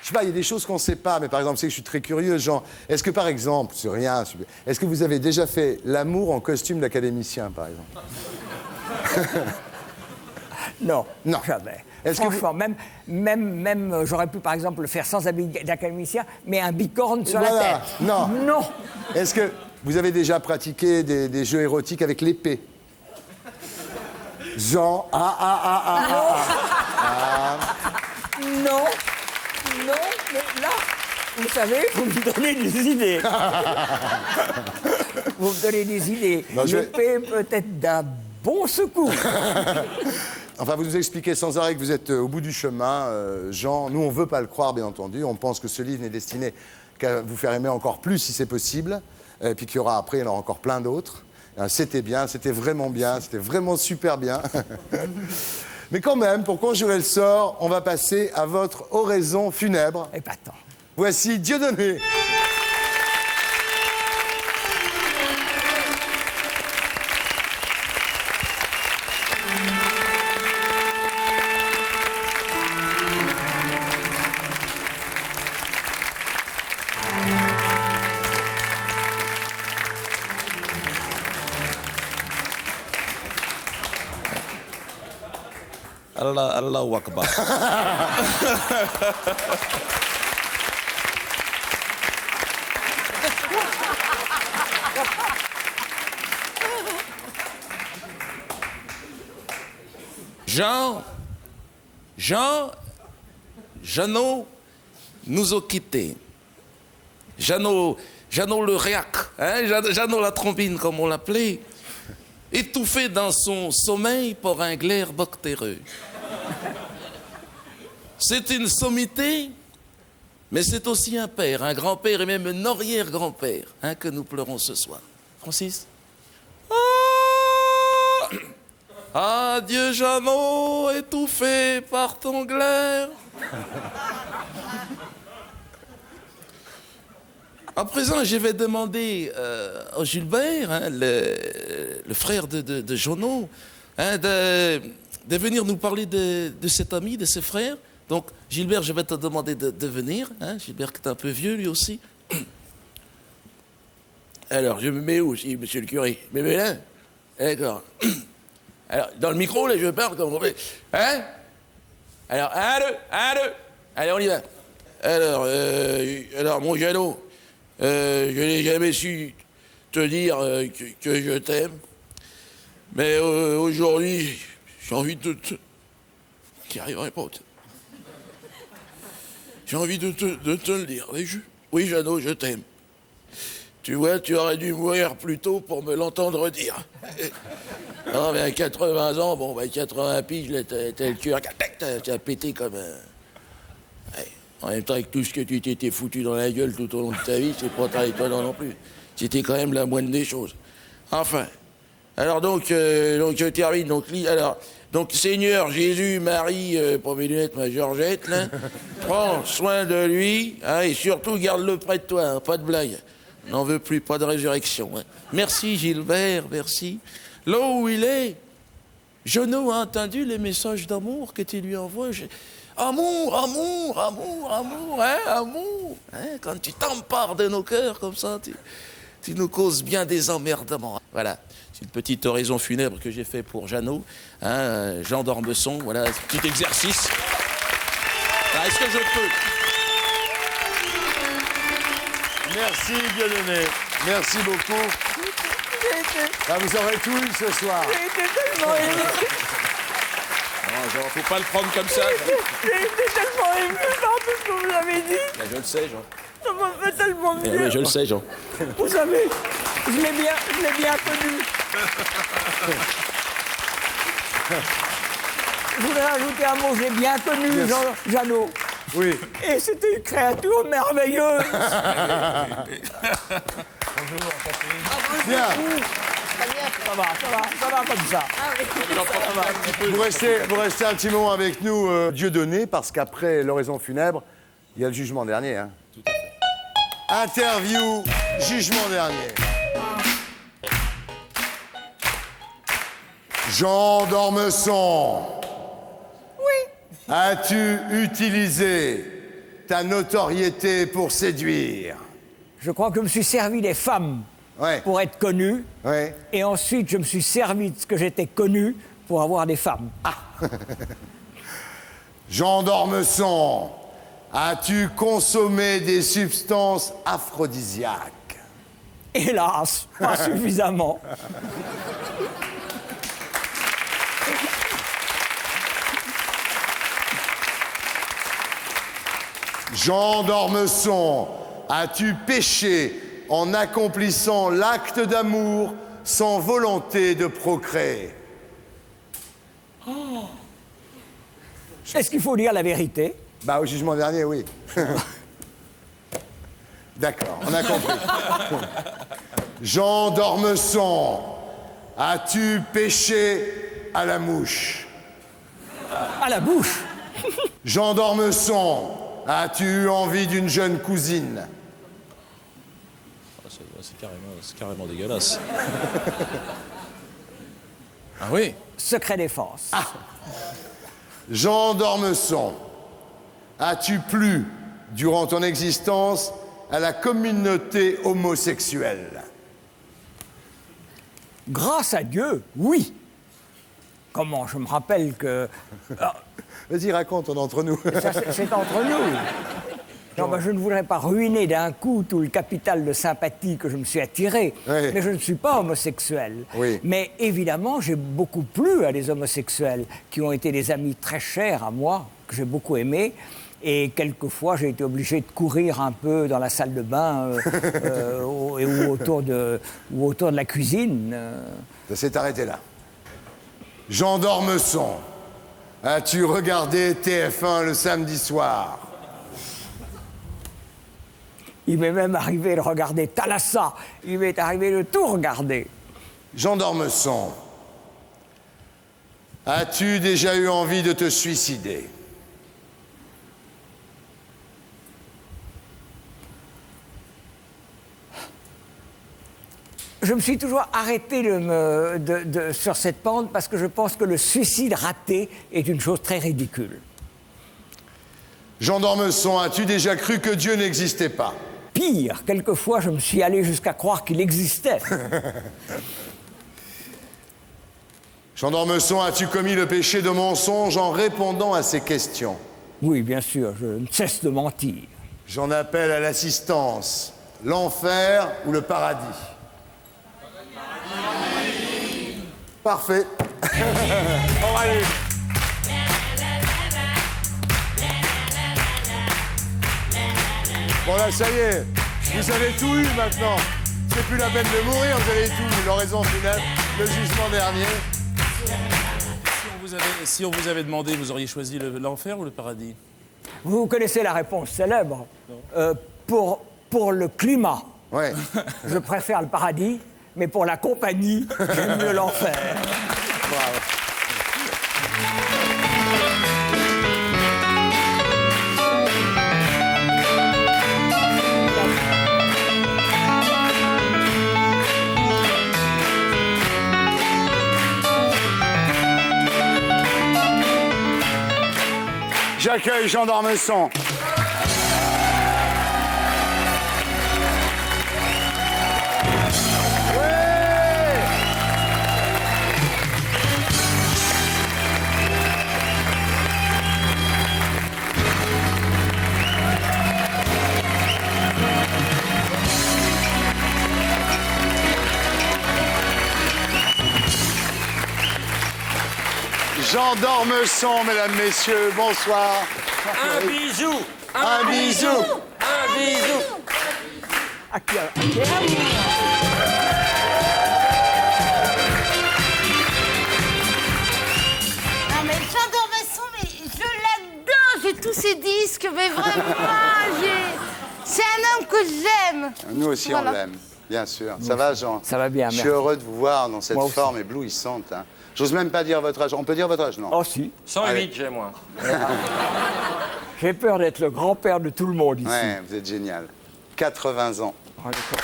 je sais pas, il y a des choses qu'on ne sait pas, mais par exemple, c'est que je suis très curieux, Jean. Est-ce que, par exemple, c'est rien, est-ce que vous avez déjà fait l'amour en costume d'académicien, par exemple? Non, Non. jamais. Est-ce que Franchement, même j'aurais pu par exemple le faire sans habit d'académicien, mais un bicorne sur la Voilà. tête. Non. Non. Est-ce que vous avez déjà pratiqué des jeux érotiques avec l'épée? Jean, Non, non, mais là, vous savez, vous me donnez des idées. Vous me donnez des idées. Non, je vais- L'épée peut être d'un bon secours. Enfin, vous nous expliquez sans arrêt que vous êtes au bout du chemin, Jean. Nous, on ne veut pas le croire, bien entendu. On pense que ce livre n'est destiné qu'à vous faire aimer encore plus, si c'est possible. Et puis qu'il y aura après, il y en aura encore plein d'autres. C'était bien, c'était vraiment bien, c'était vraiment super bien. Mais quand même, pour conjurer le sort, on va passer à votre oraison funèbre. Épatant. Voici Dieudonné. Allahu Akbar. Jeannot nous a quittés. Jeannot le réac, hein, Jeannot la trombine comme on l'appelait, étouffé dans son sommeil par un glaire bactéreux. C'est une sommité, mais c'est aussi un père, un grand-père et même un arrière-grand-père hein, que nous pleurons ce soir. Francis? Adieu Jeannot, étouffé par ton glaire. À présent, je vais demander à Gilbert, hein, le frère de Jeannot, hein, de venir nous parler de cet ami, de ses frères. Donc, Gilbert, je vais te demander de venir. Hein, Gilbert, qui est un peu vieux, lui aussi. Alors, je me mets où aussi, monsieur le curé? Je me mets là? D'accord. Alors, dans le micro, là, je parle comme vous voulez. Hein? Alors, un, deux. Allez, on y va. Alors mon Jeannot, je n'ai jamais su te dire que je t'aime. Mais aujourd'hui, j'ai envie de te... Qui arriverait pas. J'ai envie de te le dire. Oui, Jeannot, je t'aime. Tu vois, tu aurais dû mourir plus tôt pour me l'entendre dire. Non, mais à 80 ans, bon, 80 piges, là, t'as le cœur, t'as pété comme un... Ouais. En même temps, avec tout ce que tu t'étais foutu dans la gueule tout au long de ta vie, c'est pas très étonnant non plus. C'était quand même la moindre des choses. Enfin, alors donc je termine. Donc Seigneur Jésus, Marie, pour mes lunettes, ma Georgette, là, prends soin de lui, hein, et surtout garde-le près de toi, hein, pas de blague. N'en veux plus, pas de résurrection. Hein. Merci Gilbert, merci. Là où il est, Jeannot a entendu les messages d'amour que tu lui envoies. Amour, hein, amour. Hein, quand tu t'empares de nos cœurs comme ça, tu nous causes bien des emmerdements. Voilà, c'est une petite oraison funèbre que j'ai fait pour Jeannot, hein, Jean d'Ormesson, voilà, petit exercice. Est-ce que je peux? Merci Dieudonné. Merci beaucoup. Ah, vous aurez tout eu ce soir. J'ai été tellement ému. Non, Jean, faut pas le prendre comme ça. J'ai été tellement ému par tout ce que vous avez dit. Ben, je le sais, Jean. Ça m'a fait tellement Eh bien. oui, je le sais, Jean. Vous savez, je l'ai bien connu. Je voudrais ajouter un mot, j'ai bien connu Jeannot. Oui. Et c'était une créature merveilleuse. Bien. Ça va comme ça. Vous restez un petit moment avec nous, Dieudonné, parce qu'après l'oraison funèbre, il y a le jugement dernier. Hein. Tout à fait. Interview, jugement dernier. Jean d'Ormesson. Oui. As-tu utilisé ta notoriété pour séduire? Je crois que je me suis servi des femmes pour être connu. Ouais. Et ensuite, je me suis servi de ce que j'étais connu pour avoir des femmes. Ah. Jean d'Ormesson, as-tu consommé des substances aphrodisiaques? Hélas, pas suffisamment. Jean d'Ormesson, as-tu péché en accomplissant l'acte d'amour sans volonté de procréer? Oh. Est-ce qu'il faut dire la vérité? Bah, au jugement dernier, oui. D'accord, on a compris. Jean d'Ormesson, as-tu péché à la mouche? À la bouche? Jean d'Ormesson, as-tu eu envie d'une jeune cousine? C'est carrément dégueulasse. Ah oui? Secret défense. Ah. Jean d'Ormesson, as-tu plu durant ton existence à la communauté homosexuelle? Grâce à Dieu, oui. Comment? Je me rappelle que... Vas-y, raconte, on est entre nous. C'est entre nous. Non, ben, je ne voudrais pas ruiner d'un coup tout le capital de sympathie que je me suis attiré, oui. Mais je ne suis pas homosexuel. Oui. Mais évidemment, j'ai beaucoup plu à des homosexuels qui ont été des amis très chers à moi, que j'ai beaucoup aimés. Et quelquefois, j'ai été obligé de courir un peu dans la salle de bain ou autour de la cuisine. Ça s'est arrêté là. Jean d'Ormesson, as-tu regardé TF1 le samedi soir? Il m'est même arrivé de regarder Thalassa. Il m'est arrivé de tout regarder. Jean d'Ormesson, as-tu déjà eu envie de te suicider? Je me suis toujours arrêté sur cette pente parce que je pense que le suicide raté est une chose très ridicule. Jean d'Ormesson, as-tu déjà cru que Dieu n'existait pas? Pire, quelquefois je me suis allé jusqu'à croire qu'il existait. Jean d'Ormesson, as-tu commis le péché de mensonge en répondant à ces questions? Oui, bien sûr, je ne cesse de mentir. J'en appelle à l'assistance. L'enfer ou le paradis? Parfait. On va aller. Bon là, ça y est, vous avez tout eu maintenant. C'est plus la peine de mourir, vous avez tout eu. L'oraison finale, le jugement dernier. Si on vous avait demandé, vous auriez choisi l'enfer ou le paradis? Vous connaissez la réponse célèbre. Pour le climat, ouais. Je préfère le paradis, mais pour la compagnie, j'aime mieux l'enfer. Bravo. J'accueille Jean d'Ormesson. Jean d'Ormesson, mesdames, messieurs, bonsoir. Un bisou. Un bisou. Un bisou. Non mais Jean d'Ormesson, mais je l'adore, j'ai tous ses disques, mais vraiment, c'est un homme que j'aime. Nous aussi, Voilà. on l'aime, bien sûr. Ça va, Jean? Ça va bien, Je suis merci. heureux de vous voir dans cette Moi aussi. forme éblouissante. Hein. J'ose même pas dire votre âge. On peut dire votre âge, non? Oh si. 108, j'ai moi. J'ai peur d'être le grand-père de tout le monde ici. Ouais, vous êtes génial. 80 ans. Ah, d'accord.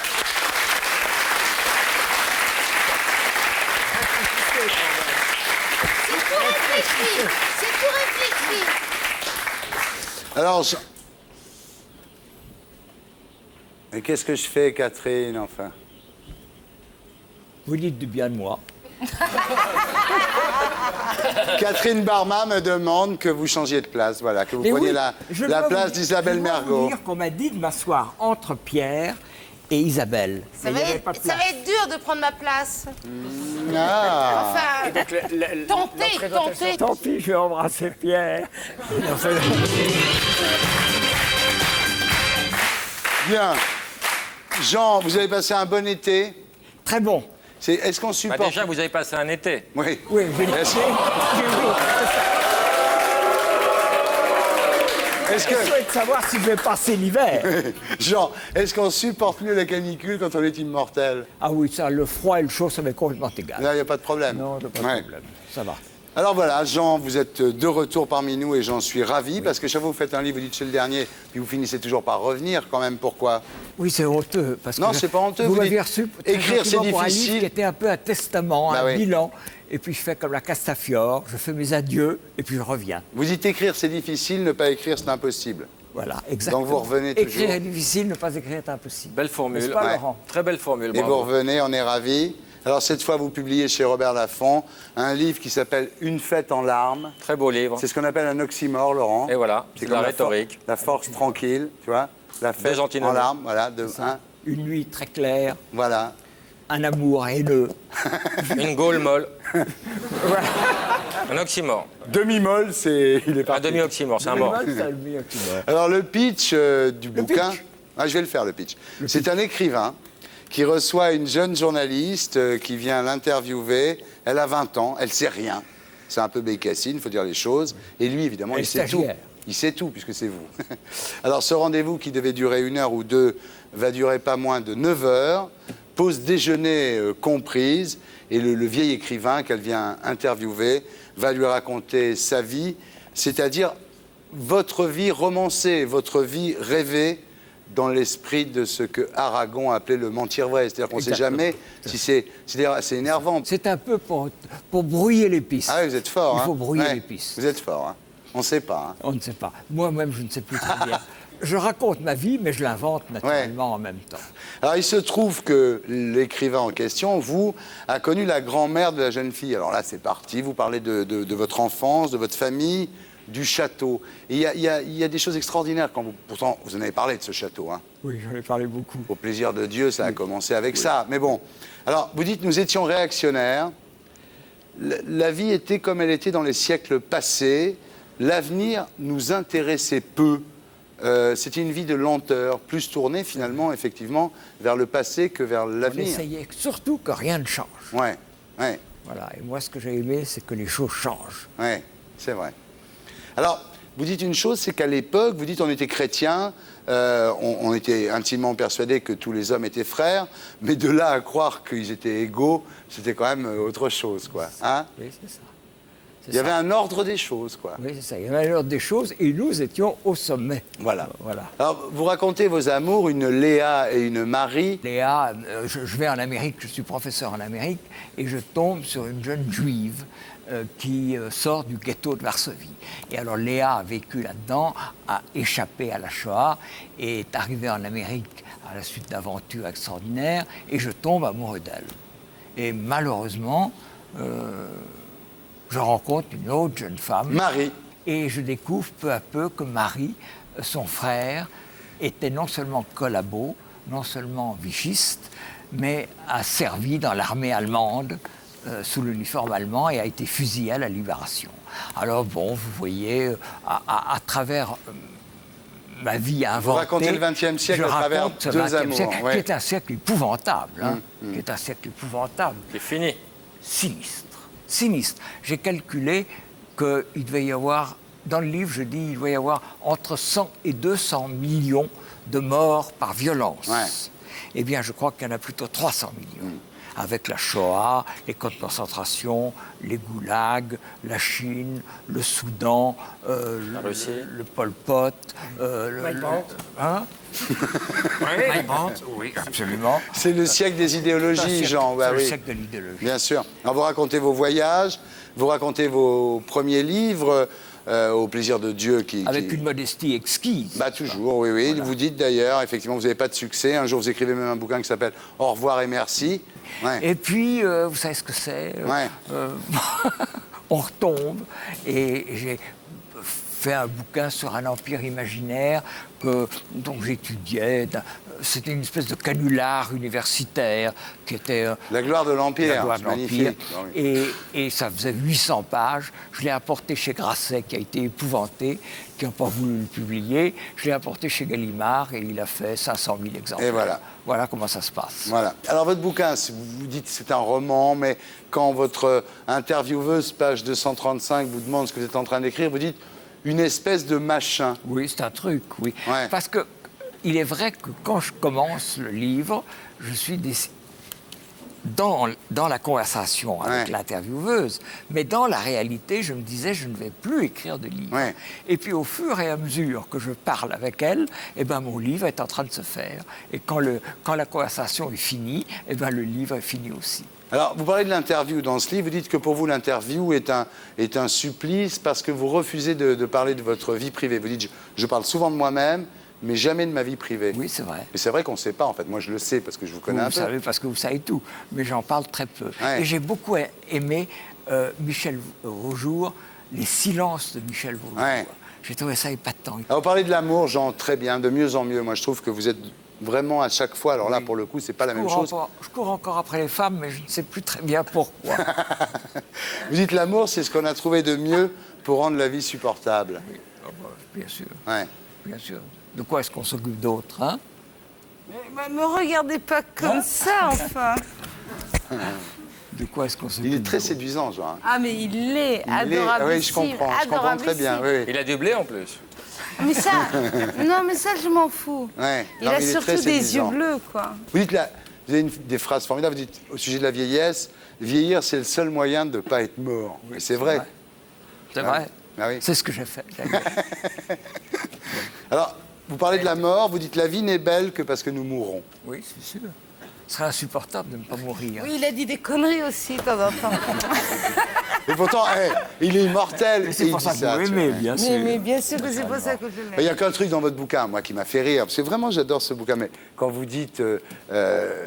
C'est tout réfléchi, c'est tout réfléchi. Alors, mais qu'est-ce que je fais, Catherine, enfin? Vous dites du bien de moi. Catherine Barma me demande que vous changiez de place, voilà, que vous Mais preniez oui, la je place dois vous- d'Isabelle je dois Mergo. vous dire qu'on m'a dit de m'asseoir entre Pierre et Isabelle. Ça Mais il va, n'y avait pas de ça place. va être dur de prendre ma place. Ah. Enfin, tentez. Tant pis, je vais embrasser Pierre. Bien. Jean, vous avez passé un bon été? Très bon. Est-ce qu'on supporte... déjà, vous avez passé un été. Oui. Oui, j'ai Est-ce que... Je souhaite savoir si je vais passer l'hiver. Jean, est-ce qu'on supporte mieux la canicule quand on est immortel? Ah oui, ça, le froid et le chaud, ça m'est complètement égal. Là, il n'y a pas de problème. Non, pas de Ouais. problème. Ça va. Alors voilà, Jean, vous êtes de retour parmi nous et j'en suis ravi parce que chaque fois que vous faites un livre, vous dites c'est le dernier, puis vous finissez toujours par revenir quand même. Pourquoi? Oui, c'est honteux. Parce Non, que c'est pas honteux, Vous vous m'aviez dites, reçu très écrire, c'est gentiment pour un livre difficile. qui était un peu un testament, Bah un oui. bilan. Et puis je fais comme la Castafiore, je fais mes adieux et puis je reviens. Vous dites écrire, c'est difficile, ne pas écrire, c'est impossible. Voilà, exactement. Donc vous revenez toujours. Écrire est difficile, ne pas écrire est impossible. Belle formule. N'est-ce pas, Ouais. Laurent? Très belle formule. Et bravo. vous revenez, on est ravis. Alors cette fois, vous publiez chez Robert Laffont un livre qui s'appelle Une fête en larmes. Très beau livre. C'est ce qu'on appelle un oxymore, Laurent. Et voilà, c'est de comme la rhétorique. La force tranquille, tu vois. La fête en antinomies. larmes, voilà. Une nuit très claire, Voilà. un amour haineux. Une gaule molle. Un oxymore. Demi-molle, c'est... Il est Un parti. demi-oxymore, c'est un mort. Alors le pitch du bouquin, Ah, je vais le faire le pitch. C'est un écrivain qui reçoit une jeune journaliste qui vient l'interviewer. Elle a 20 ans, elle sait rien. C'est un peu bécassine, il faut dire les choses. Et lui, évidemment, il sait tout. Il sait tout, puisque c'est vous. Alors ce rendez-vous qui devait durer 1 heure ou 2 va durer pas moins de 9 heures. Pause déjeuner comprise. Et le vieil écrivain qu'elle vient interviewer va lui raconter sa vie, c'est-à-dire votre vie romancée, votre vie rêvée dans l'esprit de ce que Aragon appelait le mentir vrai. C'est-à-dire qu'on ne sait jamais si c'est énervant. C'est un peu pour brouiller les pistes. Ah oui, vous êtes fort. Il faut hein. brouiller Ouais. les pistes. Vous êtes fort. Hein. On ne sait pas. Hein. On ne sait pas. Moi-même, je ne sais plus très bien. Je raconte ma vie, mais je l'invente naturellement en même temps. Alors, il se trouve que l'écrivain en question, vous, a connu la grand-mère de la jeune fille. Alors là, c'est parti. Vous parlez de votre enfance, de votre famille, du château. Et il y a des choses extraordinaires quand vous... Pourtant, vous en avez parlé de ce château. Hein. Oui, j'en ai parlé beaucoup. Au plaisir de Dieu, ça a commencé avec ça. Mais bon. Alors, vous dites, nous étions réactionnaires. La vie était comme elle était dans les siècles passés. L'avenir nous intéressait peu. C'était une vie de lenteur, plus tournée finalement, effectivement, vers le passé que vers On l'avenir. essayait surtout que rien ne change. Ouais. Voilà. Et moi, ce que j'ai aimé, c'est que les choses changent. Ouais, c'est vrai. Alors, vous dites une chose, c'est qu'à l'époque, vous dites on était chrétiens, on était intimement persuadés que tous les hommes étaient frères, mais de là à croire qu'ils étaient égaux, c'était quand même autre chose, quoi. Hein? Oui, c'est ça. Il y avait un ordre des choses, quoi. Oui, c'est ça. Il y avait un ordre des choses et nous étions au sommet. Voilà. Voilà. Alors, vous racontez vos amours, une Léa et une Marie. Léa, je vais en Amérique, je suis professeur en Amérique, et je tombe sur une jeune juive qui sort du ghetto de Varsovie. Et alors Léa a vécu là-dedans, a échappé à la Shoah, et est arrivée en Amérique à la suite d'aventures extraordinaires, et je tombe amoureux d'elle. Et malheureusement, je rencontre une autre jeune femme. Marie. Et je découvre peu à peu que Marie, son frère, était non seulement collabo, non seulement vichiste, mais a servi dans l'armée allemande sous l'uniforme allemand et a été fusillé à la Libération. Alors bon, vous voyez, à travers ma vie inventée... Vous racontez le XXe siècle à travers deux amours. Siècle, qui est un siècle épouvantable, hein, qui est un siècle épouvantable. C'est fini. Sinistre. Sinistre. J'ai calculé qu'il devait y avoir, dans le livre, je dis, il devait y avoir entre 100 et 200 millions de morts par violence. Ouais. Eh bien, je crois qu'il y en a plutôt 300 millions. Avec la Shoah, les camps de concentration, les goulags, la Chine, le Soudan, le Pol Pot, oui, absolument. C'est le siècle des idéologies, Jean. C'est le siècle de l'idéologie. Bien sûr. Alors, vous racontez vos voyages, vous racontez vos premiers livres, au plaisir de Dieu qui... Avec une modestie exquise. Bah toujours, oui, oui. Voilà. Vous dites d'ailleurs, effectivement, vous n'avez pas de succès. Un jour, vous écrivez même un bouquin qui s'appelle « Au revoir et merci ». Ouais. Et puis, vous savez ce que c'est on retombe, et j'ai fait un bouquin sur un empire imaginaire dont j'étudiais. C'était une espèce de canular universitaire qui était... La gloire de l'Empire, magnifique. Et ça faisait 800 pages. Je l'ai apporté chez Grasset, qui a été épouvanté, qui n'a pas voulu le publier. Je l'ai apporté chez Gallimard, et il a fait 500 000 exemplaires. Et voilà. Voilà comment ça se passe. Voilà. Alors, votre bouquin, vous dites que c'est un roman, mais quand votre intervieweuse, page 235, vous demande ce que vous êtes en train d'écrire, vous dites une espèce de machin. Oui, c'est un truc, oui. Ouais. Parce que il est vrai que quand je commence le livre, je suis dans la conversation avec l'intervieweuse, mais dans la réalité, je me disais, je ne vais plus écrire de livre. Ouais. Et puis, au fur et à mesure que je parle avec elle, eh ben, mon livre est en train de se faire. Et quand la conversation est finie, eh ben, le livre est fini aussi. Alors, vous parlez de l'interview dans ce livre, vous dites que pour vous, l'interview est un supplice parce que vous refusez de parler de votre vie privée. Vous dites, je parle souvent de moi-même, mais jamais de ma vie privée. Oui, c'est vrai. Mais c'est vrai qu'on ne sait pas, en fait. Moi, je le sais parce que je vous connais un peu. Vous savez, parce que vous savez tout. Mais j'en parle très peu. Ouais. Et j'ai beaucoup aimé Michel Vaujour, les silences de Michel Vaujour. Ouais. J'ai trouvé ça épatant. Alors, vous parlez de l'amour, Jean, très bien, de mieux en mieux. Moi, je trouve que vous êtes vraiment à chaque fois, alors là, pour le coup, c'est pas la même chose. Je cours encore après les femmes, mais je ne sais plus très bien pourquoi. Vous dites l'amour, c'est ce qu'on a trouvé de mieux pour rendre la vie supportable. Oui, bien sûr. Ouais. Bien sûr. De quoi est-ce qu'on s'occupe d'autre, hein? Mais me regardez pas comme ça, enfin. De quoi est-ce qu'on s'occupe? Il est très séduisant, Jean. Ah, mais il l'est, adorable. Oui, je comprends très bien. Oui. Il a du blé en plus. Mais ça, non, mais ça, je m'en fous. Ouais. Il a surtout des yeux bleus, quoi. Vous dites là, vous avez des phrases formidables. Vous dites au sujet de la vieillesse, vieillir, c'est le seul moyen de ne pas être mort. Oui, et c'est vrai. C'est vrai. Ah oui. C'est ce que j'ai fait. Alors, vous parlez de la mort, vous dites la vie n'est belle que parce que nous mourrons. Oui, c'est sûr. Ce serait insupportable de ne pas mourir. Oui, il a dit des conneries aussi, de temps en temps. Et pourtant, il est immortel. C'est pour ça que vous l'aimez, bien sûr. Mais bien sûr que c'est pour ça que je l'aime. Il n'y a qu'un truc dans votre bouquin, moi, qui m'a fait rire. Parce que vraiment, j'adore ce bouquin. Mais quand vous dites,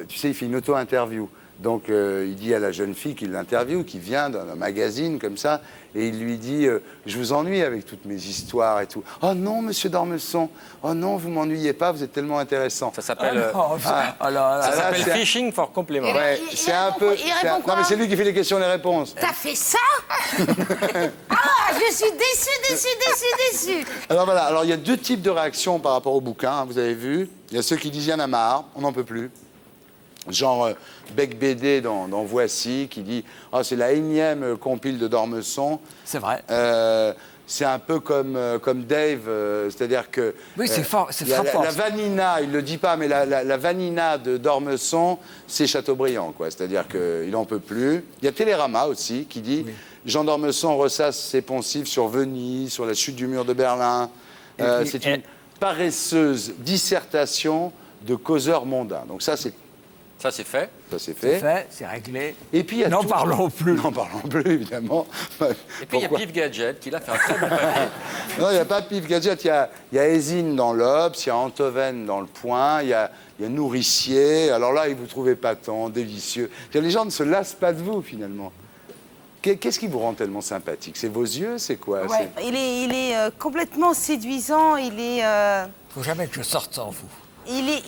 tu sais, il fait une auto-interview. Donc, il dit à la jeune fille qui l'interviewe, qui vient d'un magazine comme ça, et il lui dit je vous ennuie avec toutes mes histoires et tout. Oh non, monsieur Dormesson, oh non, vous m'ennuyez pas, vous êtes tellement intéressant. Ça s'appelle Fishing for Compliment. Ouais, c'est un peu. Non, mais c'est lui qui fait les questions et les réponses. T'as fait ça? Ah, je suis déçu. Alors voilà, alors il y a deux types de réactions par rapport au bouquin, hein, vous avez vu. Il y a ceux qui disent il y en a marre, on n'en peut plus. Genre Bec BD dans Voici, qui dit « Oh, c'est la énième compile de Dormesson ». C'est vrai. C'est un peu comme Dave, c'est-à-dire que... Oui, c'est frappant. La Vanina, il ne le dit pas, mais la Vanina de Dormesson, c'est Chateaubriand, quoi. C'est-à-dire qu'il n'en peut plus. Il y a Télérama aussi, qui dit Jean Dormesson ressasse ses poncifs sur Venise, sur la chute du mur de Berlin. C'est une paresseuse dissertation de causeurs mondains. Donc ça, c'est... Ça, c'est fait. Ça, c'est fait. C'est fait, c'est réglé. Et puis, n'en parlons plus. N'en parlons plus, évidemment. Et puis, il y a Pif Gadget qui l'a fait un très bon papier. Non, il n'y a pas Pif Gadget. Il y a Hésine dans l'Obs, il y a Antoven dans Le Point, il y a Nourricier. Alors là, vous ne trouvez pas tant délicieux. Les gens ne se lassent pas de vous, finalement. Qu'est-ce qui vous rend tellement sympathique? C'est vos yeux? C'est quoi? Ouais, il est complètement séduisant. Il est... faut jamais que je sorte sans vous. Il est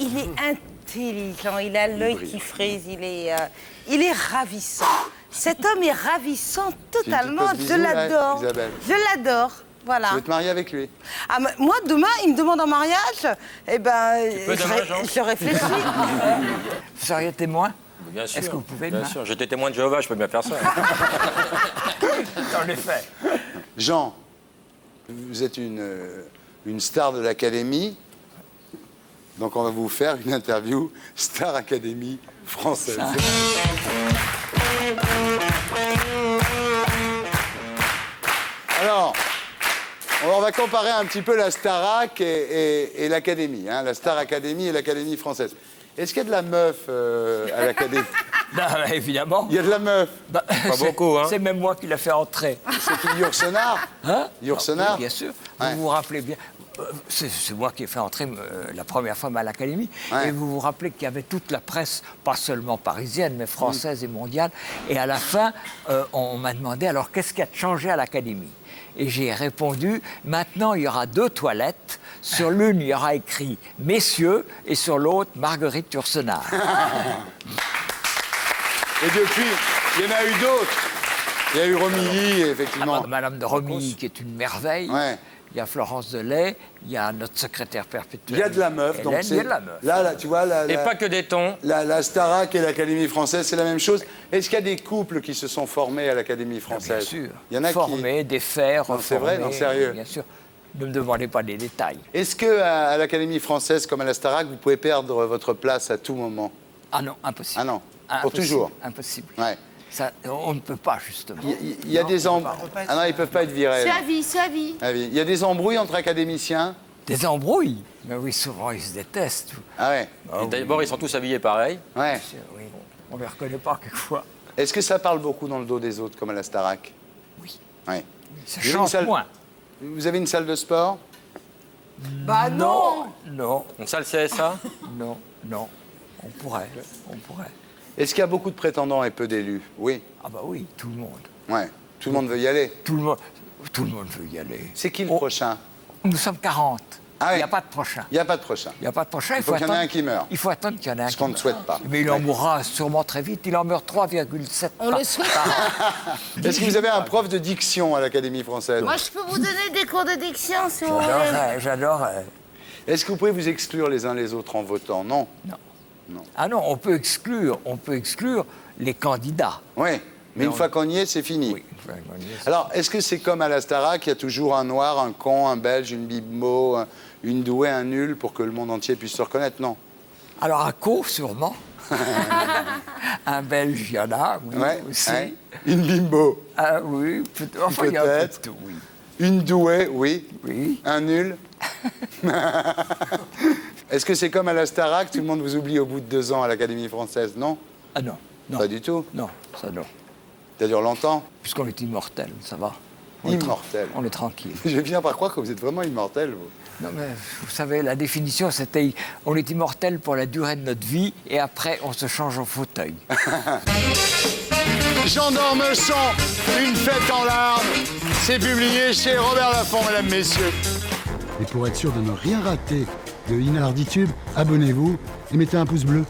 intelligent, il a l'œil qui frise, il est ravissant. Cet homme est ravissant totalement. petite Je bisou, l'adore. ouais, Isabelle. Je l'adore. Voilà. Tu veux te marier avec lui? Ah, moi, demain, il me demande en mariage. Eh ben, peux demain, Jean je réfléchis. Vous seriez témoin? Bien sûr. Est-ce que vous pouvez Bien demain? sûr. J'étais témoin de Jéhovah, je peux bien faire ça. En effet. Jean, vous êtes une star de l'Académie. Donc on va vous faire une interview Star Académie française. Alors, on va comparer un petit peu la Starac et l'Académie, hein, la Star Académie et l'Académie française. Est-ce qu'il y a de la meuf à l'Académie? Non, évidemment. Il y a de la meuf. Bah, Pas beaucoup, hein. C'est même moi qui l'a fait entrer. C'est qui, Yourcenar? Hein? Yourcenar? Oui, bien sûr. Ouais. Vous vous rappelez bien. C'est moi qui ai fait entrer la première femme à l'Académie. Ouais. Et vous vous rappelez qu'il y avait toute la presse, pas seulement parisienne, mais française et mondiale. Et à la fin, on m'a demandé, alors qu'est-ce qui a changé à l'Académie? Et j'ai répondu, maintenant il y aura 2 toilettes. Sur l'une, il y aura écrit « Messieurs » et sur l'autre, « Marguerite Yourcenar ». Et depuis, il y en a eu d'autres. Il y a eu Romilly, effectivement. Madame de Romilly, qui est une merveille. Ouais. Il y a Florence Delay, il y a notre secrétaire perpétuel. Il y a de la meuf. Hélène, Donc il y a de la meuf. Là, tu vois, Et pas que des tons. la Starac et l'Académie française, c'est la même chose. Est-ce qu'il y a des couples qui se sont formés à l'Académie française? Bien sûr. Il y en a formés, défaits, reformés. C'est vrai, non, sérieux. Bien sûr. Ne me demandez pas les détails. Est-ce qu'à l'Académie française, comme à la Starac, vous pouvez perdre votre place à tout moment? Ah non, impossible. Ah non, Ah, pour impossible, toujours? Impossible. Ouais. Ça, on ne peut pas, justement. Il y a des embrouilles. Ah non, ils ne peuvent pas être virés. C'est à vie, c'est à vie. Ah oui. Il y a des embrouilles entre académiciens? Des embrouilles? Mais oui, souvent, ils se détestent. Ah ouais. Et d'abord, ils sont tous habillés pareil. Ouais. Oui, on ne les reconnaît pas quelquefois. Est-ce que ça parle beaucoup dans le dos des autres, comme à la Starac? Oui. Ouais. Ça Vous avez une change salle- moins. Vous avez une salle de sport? Bah non. Non, Une salle CSA. non, non. On pourrait. Est-ce qu'il y a beaucoup de prétendants et peu d'élus? Oui. Ah bah oui, tout le monde. Ouais. Tout le monde veut y aller. Tout le monde veut y aller. C'est qui le prochain? Nous sommes 40. Ah oui. Il n'y a pas de prochain. Il n'y a pas de prochain. Il n'y a pas de prochain. Il faut qu'il y en ait un qui meurt. Il faut attendre qu'il y en ait un Ce qui qu'on ne meure. souhaite pas. Mais il en mourra sûrement très vite. Il en meurt 3,7 On le souhaite. Est-ce que vous avez un prof de diction à l'Académie française? Moi, je peux vous donner des cours de diction si vous voulez. J'adore. Est-ce que vous pouvez vous exclure les uns les autres en votant? Non. Non. Ah non, on peut exclure les candidats. Oui. Mais une fois qu'on y est, c'est fini. Oui, une fois qu'on y est, c'est Alors, est-ce que c'est comme à la Starac, il y a toujours un noir, un con, un belge, une bimbo, une douée, un nul pour que le monde entier puisse se reconnaître? Non. Alors, un co, sûrement. Un belge, il y en a, oui, Ouais, aussi. ouais. Une bimbo? Ah oui, enfin, il y a un peu de Peut-être. tout, oui. Une douée, oui. Oui. Un nul? Est-ce que c'est comme à la Starac, tout le monde vous oublie au bout de 2 ans à l'Académie française? Non? Ah non, non. Pas du tout? Non, ça non. Ça dure longtemps? Puisqu'on est immortel, ça va. Immortel. On est tranquille. Je vais finir par croire que vous êtes vraiment immortel, vous. Non, mais vous savez, la définition, c'était on est immortel pour la durée de notre vie et après, on se change au fauteuil. Jean d'Ormesson, une fête en larmes. C'est publié chez Robert Laffont, mesdames, messieurs. Et pour être sûr de ne rien rater de Inarditube, abonnez-vous et mettez un pouce bleu.